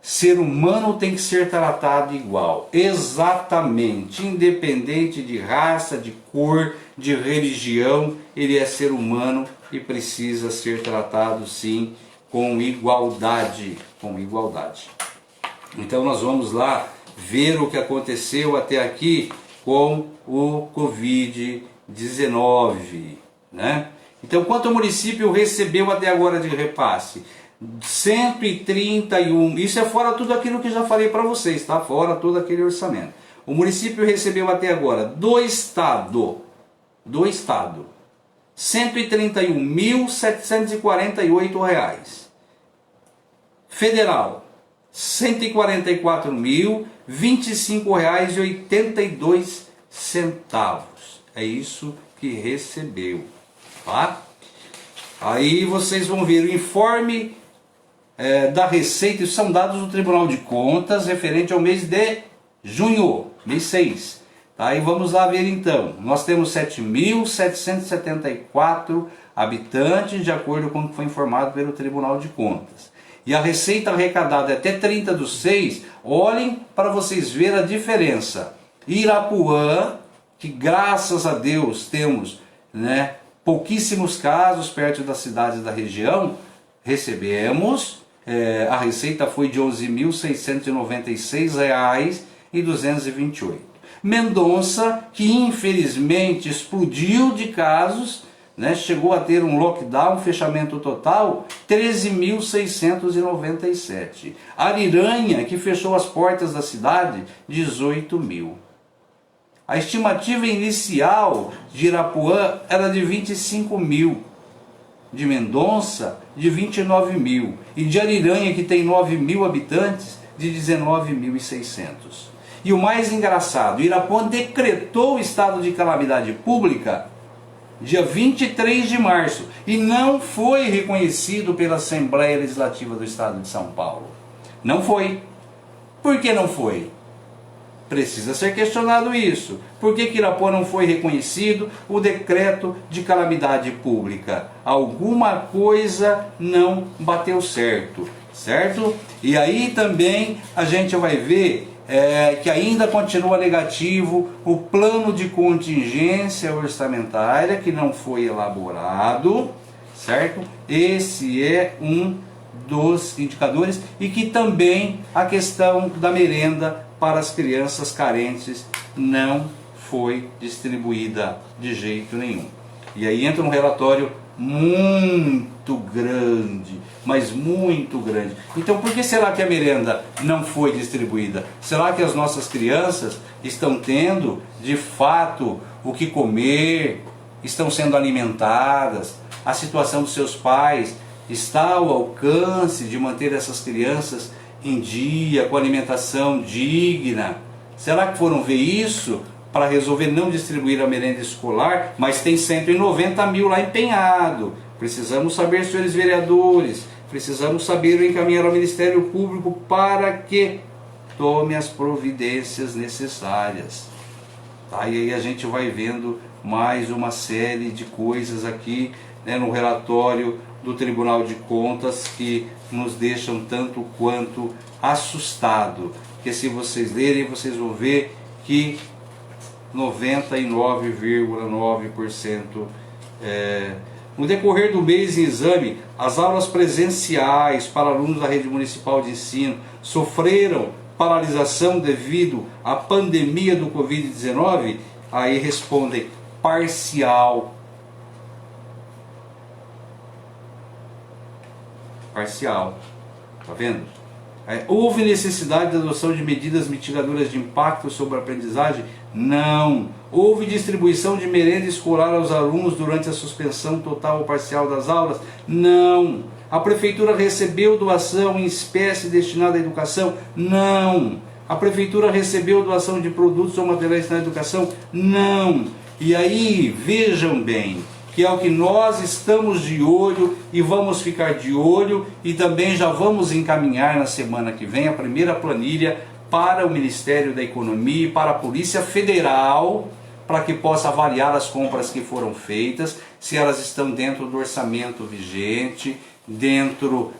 Ser humano tem que ser tratado igual. Exatamente. Independente de raça, de cor, de religião, ele é ser humano e precisa ser tratado sim com igualdade. Com igualdade. Então nós vamos lá ver o que aconteceu até aqui com o Covid-19, né? Então, quanto o município recebeu até agora de repasse? 131, isso é fora tudo aquilo que já falei para vocês, tá? Fora todo aquele orçamento. O município recebeu até agora do Estado, R$ 131.748. Federal, R$ 144.025,82. É isso que recebeu, tá? Aí vocês vão ver o informe da Receita, isso são dados do Tribunal de Contas referente ao mês de junho, mês 6. Tá? E vamos lá ver então. Nós temos 7.774 habitantes, de acordo com o que foi informado pelo Tribunal de Contas. E a receita arrecadada até 30/6, olhem para vocês verem a diferença. Irapuã, que graças a Deus temos, né, pouquíssimos casos perto das cidades da região, recebemos, a receita foi de R$ 11.696,228. Mendonça, que infelizmente explodiu de casos, né, chegou a ter um lockdown, fechamento total, 13.697. Ariranha, que fechou as portas da cidade, 18.000. A estimativa inicial de Irapuã era de 25.000, de Mendonça de 29.000 e de Ariranha, que tem 9.000 habitantes, de 19.600. E o mais engraçado, Irapuã decretou o estado de calamidade pública dia 23 de março, e não foi reconhecido pela Assembleia Legislativa do Estado de São Paulo. Não foi. Por que não foi? Precisa ser questionado isso. Por que Irapuã não foi reconhecido o decreto de calamidade pública? Alguma coisa não bateu certo, certo? E aí também a gente vai ver que ainda continua negativo o plano de contingência orçamentária, que não foi elaborado, certo? Esse é um dos indicadores, e que também a questão da merenda para as crianças carentes não foi distribuída de jeito nenhum. E aí entra um relatório muito grande, mas muito grande. Então por que será que a merenda não foi distribuída? Será que as nossas crianças estão tendo de fato o que comer? Estão sendo alimentadas? A situação dos seus pais está ao alcance de manter essas crianças em dia, com alimentação digna? Será que foram ver isso para resolver não distribuir a merenda escolar? Mas tem 190.000 lá empenhado. Precisamos saber, senhores vereadores, precisamos saber encaminhar ao Ministério Público para que tome as providências necessárias. Tá? E aí a gente vai vendo mais uma série de coisas aqui, né, no relatório do Tribunal de Contas, que nos deixam tanto quanto assustado. Porque se vocês lerem, vocês vão ver que 99,9% no decorrer do mês em exame, as aulas presenciais para alunos da rede municipal de ensino sofreram paralisação devido à pandemia do Covid-19. Aí respondem parcial. Parcial, tá vendo? Houve necessidade de adoção de medidas mitigadoras de impacto sobre a aprendizagem? Não. Houve distribuição de merenda escolar aos alunos durante a suspensão total ou parcial das aulas? Não. A prefeitura recebeu doação em espécie destinada à educação? Não. A prefeitura recebeu doação de produtos ou materiais na educação? Não. E aí, vejam bem, que é o que nós estamos de olho e vamos ficar de olho, e também já vamos encaminhar na semana que vem a primeira planilha para o Ministério da Economia e para a Polícia Federal, para que possa avaliar as compras que foram feitas, se elas estão dentro do orçamento vigente,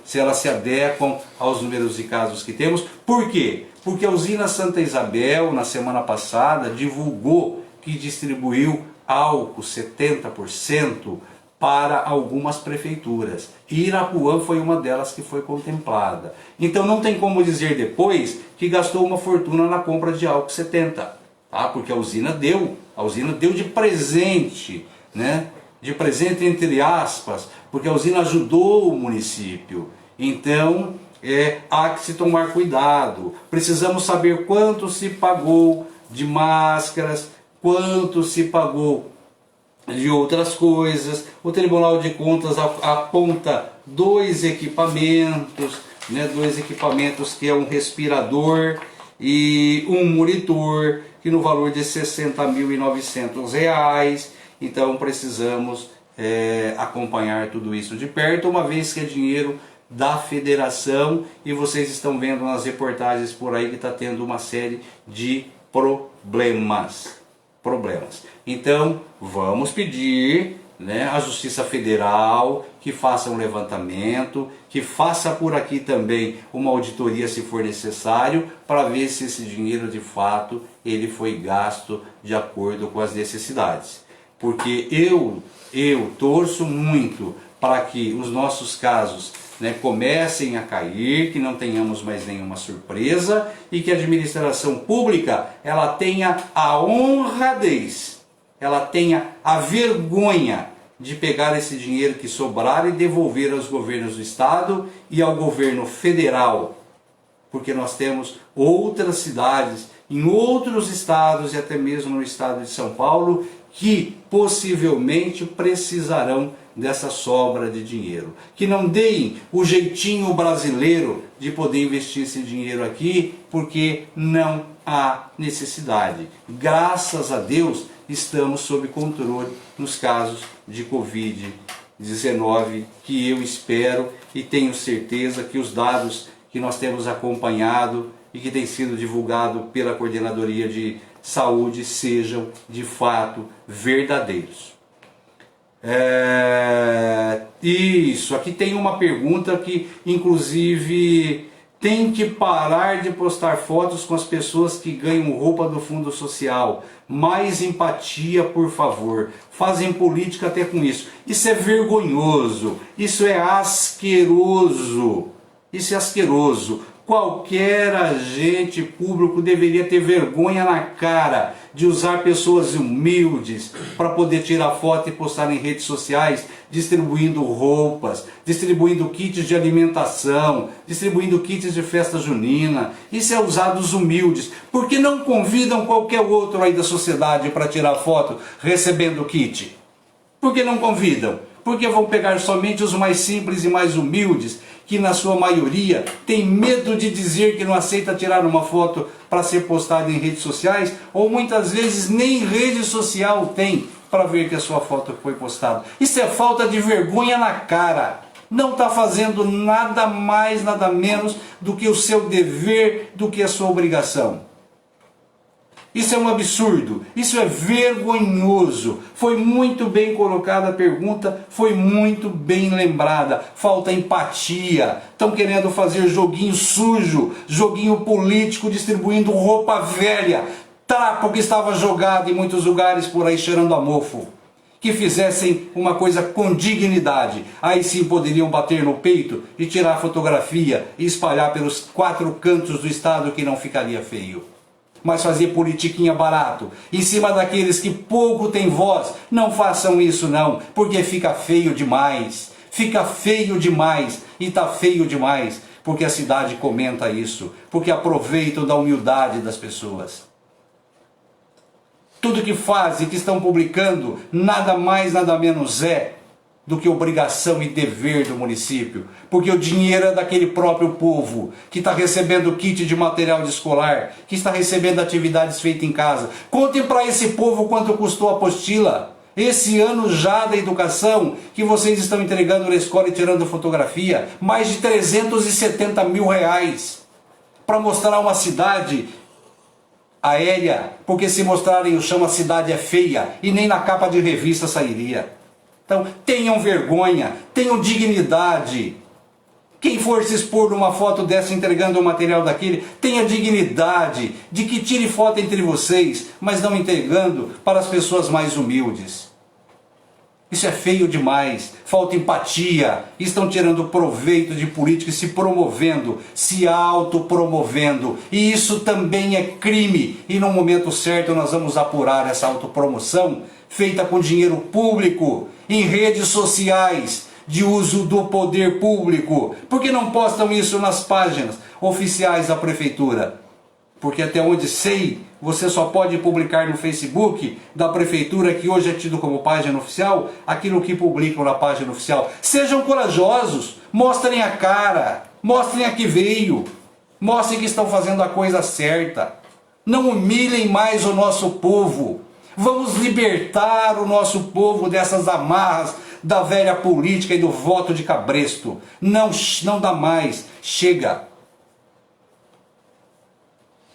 se elas se adequam aos números de casos que temos. Por quê? Porque a usina Santa Isabel, na semana passada, divulgou que distribuiu álcool 70% para algumas prefeituras. E Irapuã foi uma delas que foi contemplada. Então não tem como dizer depois que gastou uma fortuna na compra de álcool 70, tá? Porque a usina deu de presente, né? De presente entre aspas, porque a usina ajudou o município. Então há que se tomar cuidado. Precisamos saber quanto se pagou de máscaras, quanto se pagou de outras coisas. O Tribunal de Contas aponta dois equipamentos, né, que é um respirador e um monitor, que no valor de R$ 60.900. Então precisamos acompanhar tudo isso de perto, uma vez que é dinheiro da federação, e vocês estão vendo nas reportagens por aí que está tendo uma série de problemas. Então vamos pedir, né, à Justiça Federal que faça um levantamento, que faça por aqui também uma auditoria se for necessário, para ver se esse dinheiro de fato ele foi gasto de acordo com as necessidades. Porque eu torço muito para que os nossos casos, né, comecem a cair, que não tenhamos mais nenhuma surpresa, e que a administração pública ela tenha a honradez, ela tenha a vergonha de pegar esse dinheiro que sobrar e devolver aos governos do estado e ao governo federal, porque nós temos outras cidades em outros estados e até mesmo no estado de São Paulo que possivelmente precisarão dessa sobra de dinheiro. Que não deem o jeitinho brasileiro de poder investir esse dinheiro aqui, porque não há necessidade. Graças a Deus estamos sob controle nos casos de Covid-19, que eu espero e tenho certeza que os dados que nós temos acompanhado e que tem sido divulgado pela Coordenadoria de Saúde sejam de fato verdadeiros. Isso, aqui tem uma pergunta que inclusive tem que parar de postar fotos com as pessoas que ganham roupa do Fundo Social. Mais empatia, por favor. Fazem política até com isso. Isso é vergonhoso, isso é asqueroso. Isso é asqueroso. Qualquer agente público deveria ter vergonha na cara de usar pessoas humildes para poder tirar foto e postar em redes sociais, distribuindo roupas, distribuindo kits de alimentação, distribuindo kits de festa junina. Isso é usar dos humildes. Por que não convidam qualquer outro aí da sociedade para tirar foto recebendo o kit? Por que não convidam? Porque vão pegar somente os mais simples e mais humildes, que na sua maioria tem medo de dizer que não aceita tirar uma foto para ser postada em redes sociais, ou muitas vezes nem rede social tem para ver que a sua foto foi postada. Isso é falta de vergonha na cara. Não está fazendo nada mais, nada menos do que o seu dever, do que a sua obrigação. Isso é um absurdo, isso é vergonhoso. Foi muito bem colocada a pergunta, foi muito bem lembrada. Falta empatia. Estão querendo fazer joguinho sujo, joguinho político, distribuindo roupa velha, trapo que estava jogado em muitos lugares por aí cheirando a mofo. Que fizessem uma coisa com dignidade. Aí sim poderiam bater no peito e tirar fotografia e espalhar pelos 4 cantos do estado, que não ficaria feio. Mas fazer politiquinha barato, em cima daqueles que pouco têm voz, não façam isso não, porque fica feio demais. Fica feio demais, e está feio demais. porque a cidade comenta isso, porque aproveitam da humildade das pessoas. Tudo que fazem, que estão publicando, nada mais, nada menos é do que obrigação e dever do município, porque o dinheiro é daquele próprio povo que está recebendo kit de material escolar, que está recebendo atividades feitas em casa. Contem para esse povo quanto custou a apostila. Esse ano já da educação, que vocês estão entregando na escola e tirando fotografia, mais de 370 mil reais, para mostrar uma cidade aérea, porque se mostrarem o chão a cidade é feia, e nem na capa de revista sairia. Então tenham vergonha, tenham dignidade. Quem for se expor numa foto dessa entregando o material daquele, tenha dignidade de que tire foto entre vocês, mas não entregando para as pessoas mais humildes. Isso é feio demais, falta empatia, estão tirando proveito de política e se promovendo, se autopromovendo. E isso também é crime, e no momento certo nós vamos apurar essa autopromoção feita com dinheiro público, em redes sociais, de uso do poder público. Por que não postam isso nas páginas oficiais da prefeitura? Porque até onde sei, você só pode publicar no Facebook da prefeitura, que hoje é tido como página oficial, aquilo que publicam na página oficial. Sejam corajosos, mostrem a cara, mostrem a que veio, mostrem que estão fazendo a coisa certa. Não humilhem mais o nosso povo. Vamos libertar o nosso povo dessas amarras da velha política e do voto de cabresto. Não dá mais, chega.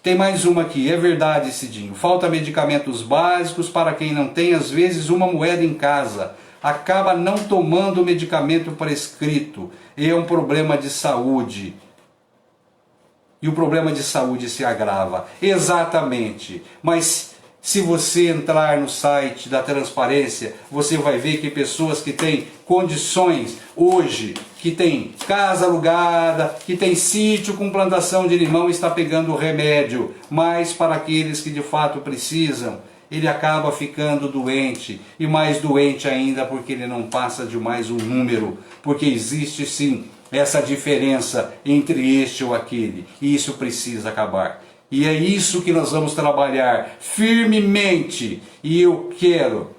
Tem mais uma aqui, é verdade, Cidinho. Falta medicamentos básicos para quem não tem, às vezes, uma moeda em casa. Acaba não tomando o medicamento prescrito. E é um problema de saúde. E o problema de saúde se agrava. Exatamente. Mas se você entrar no site da Transparência, você vai ver que pessoas que têm condições hoje, que tem casa alugada, que tem sítio com plantação de limão, está pegando o remédio. Mas para aqueles que de fato precisam, ele acaba ficando doente. E mais doente ainda porque ele não passa de mais um número. Porque existe sim essa diferença entre este ou aquele. E isso precisa acabar. E é isso que nós vamos trabalhar firmemente. E eu quero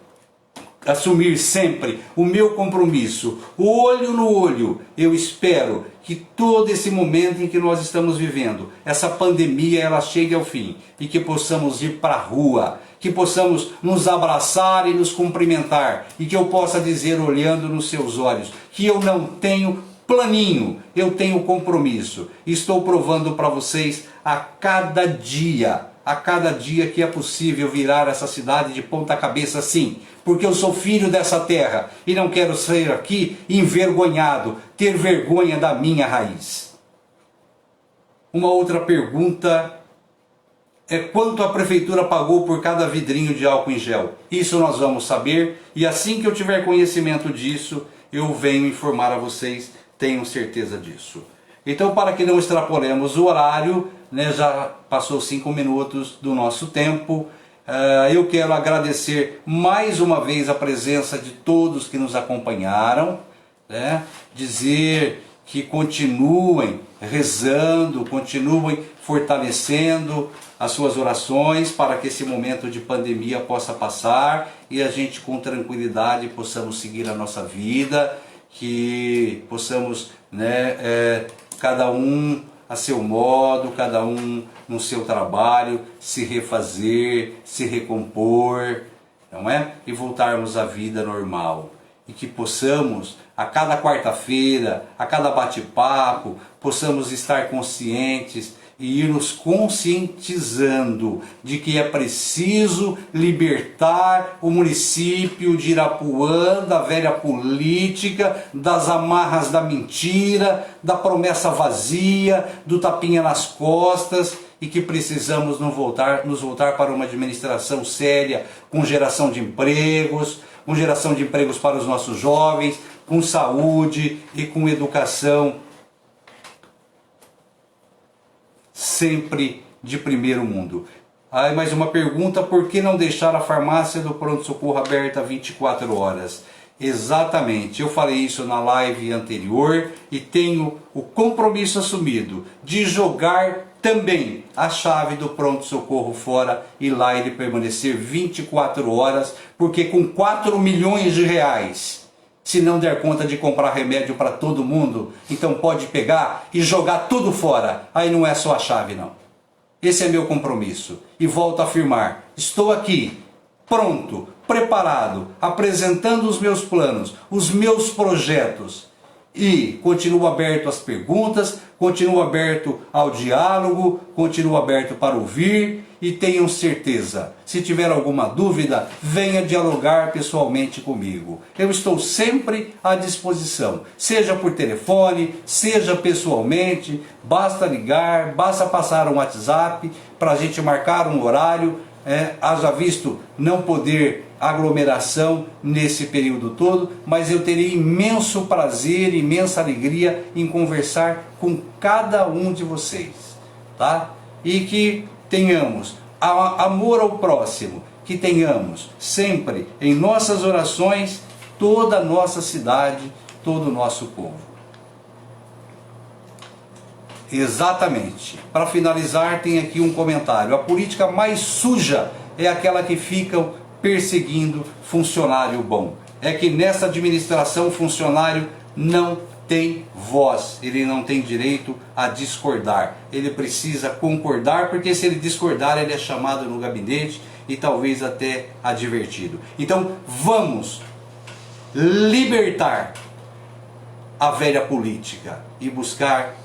assumir sempre o meu compromisso, olho no olho. Eu espero que todo esse momento em que nós estamos vivendo, essa pandemia, ela chegue ao fim. E que possamos ir para a rua, que possamos nos abraçar e nos cumprimentar. E que eu possa dizer, olhando nos seus olhos, que eu não tenho planinho, eu tenho compromisso. Estou provando para vocês a cada dia que é possível virar essa cidade de ponta cabeça, sim. Porque eu sou filho dessa terra e não quero ser aqui envergonhado, ter vergonha da minha raiz. Uma outra pergunta é quanto a prefeitura pagou por cada vidrinho de álcool em gel. Isso nós vamos saber e assim que eu tiver conhecimento disso, eu venho informar a vocês. Tenho certeza disso. Então, para que não extrapolemos o horário, né, já passou 5 minutos do nosso tempo, eu quero agradecer mais uma vez a presença de todos que nos acompanharam, né, dizer que continuem rezando, continuem fortalecendo as suas orações para que esse momento de pandemia possa passar e a gente com tranquilidade possamos seguir a nossa vida, que possamos, né, cada um a seu modo, cada um no seu trabalho, se refazer, se recompor, não é? E voltarmos à vida normal. E que possamos, a cada quarta-feira, a cada bate-papo, possamos estar conscientes e ir nos conscientizando de que é preciso libertar o município de Irapuã da velha política, das amarras da mentira, da promessa vazia, do tapinha nas costas, e que precisamos nos voltar para uma administração séria, com geração de empregos para os nossos jovens, com saúde e com educação sempre de primeiro mundo. Aí mais uma pergunta, por que não deixar a farmácia do pronto-socorro aberta 24 horas? Exatamente, eu falei isso na live anterior e tenho o compromisso assumido de jogar também a chave do pronto-socorro fora e lá ele permanecer 24 horas, porque com 4 milhões de reais, se não der conta de comprar remédio para todo mundo, então pode pegar e jogar tudo fora, aí não é só a chave não. Esse é meu compromisso e volto a afirmar, estou aqui, pronto, preparado, apresentando os meus planos, os meus projetos e continuo aberto às perguntas, continuo aberto ao diálogo, continuo aberto para ouvir e tenham certeza, se tiver alguma dúvida, venha dialogar pessoalmente comigo. Eu estou sempre à disposição, seja por telefone, seja pessoalmente, basta ligar, basta passar um WhatsApp para a gente marcar um horário. Haja visto não poder aglomeração nesse período todo, mas eu terei imenso prazer, imensa alegria em conversar com cada um de vocês, tá? E que tenhamos amor ao próximo, que tenhamos sempre em nossas orações toda a nossa cidade, todo o nosso povo. Exatamente. Para finalizar, tem aqui um comentário. A política mais suja é aquela que ficam perseguindo funcionário bom. É que nessa administração o funcionário não tem voz, ele não tem direito a discordar. Ele precisa concordar, porque se ele discordar, ele é chamado no gabinete e talvez até advertido. Então vamos libertar a velha política e buscar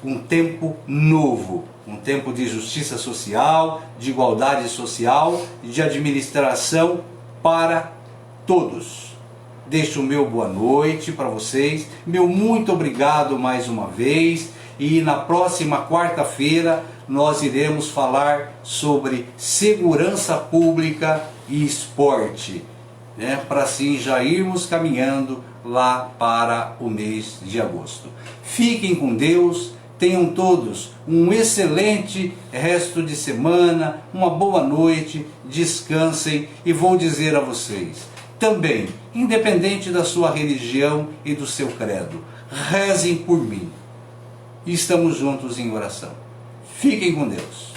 um tempo novo, um tempo de justiça social, de igualdade social e de administração para todos. Deixo o meu boa noite para vocês, meu muito obrigado mais uma vez e na próxima quarta-feira nós iremos falar sobre segurança pública e esporte, né? Para assim já irmos caminhando lá para o mês de agosto. Fiquem com Deus. Tenham todos um excelente resto de semana, uma boa noite, descansem e vou dizer a vocês, também, independente da sua religião e do seu credo, rezem por mim. Estamos juntos em oração. Fiquem com Deus.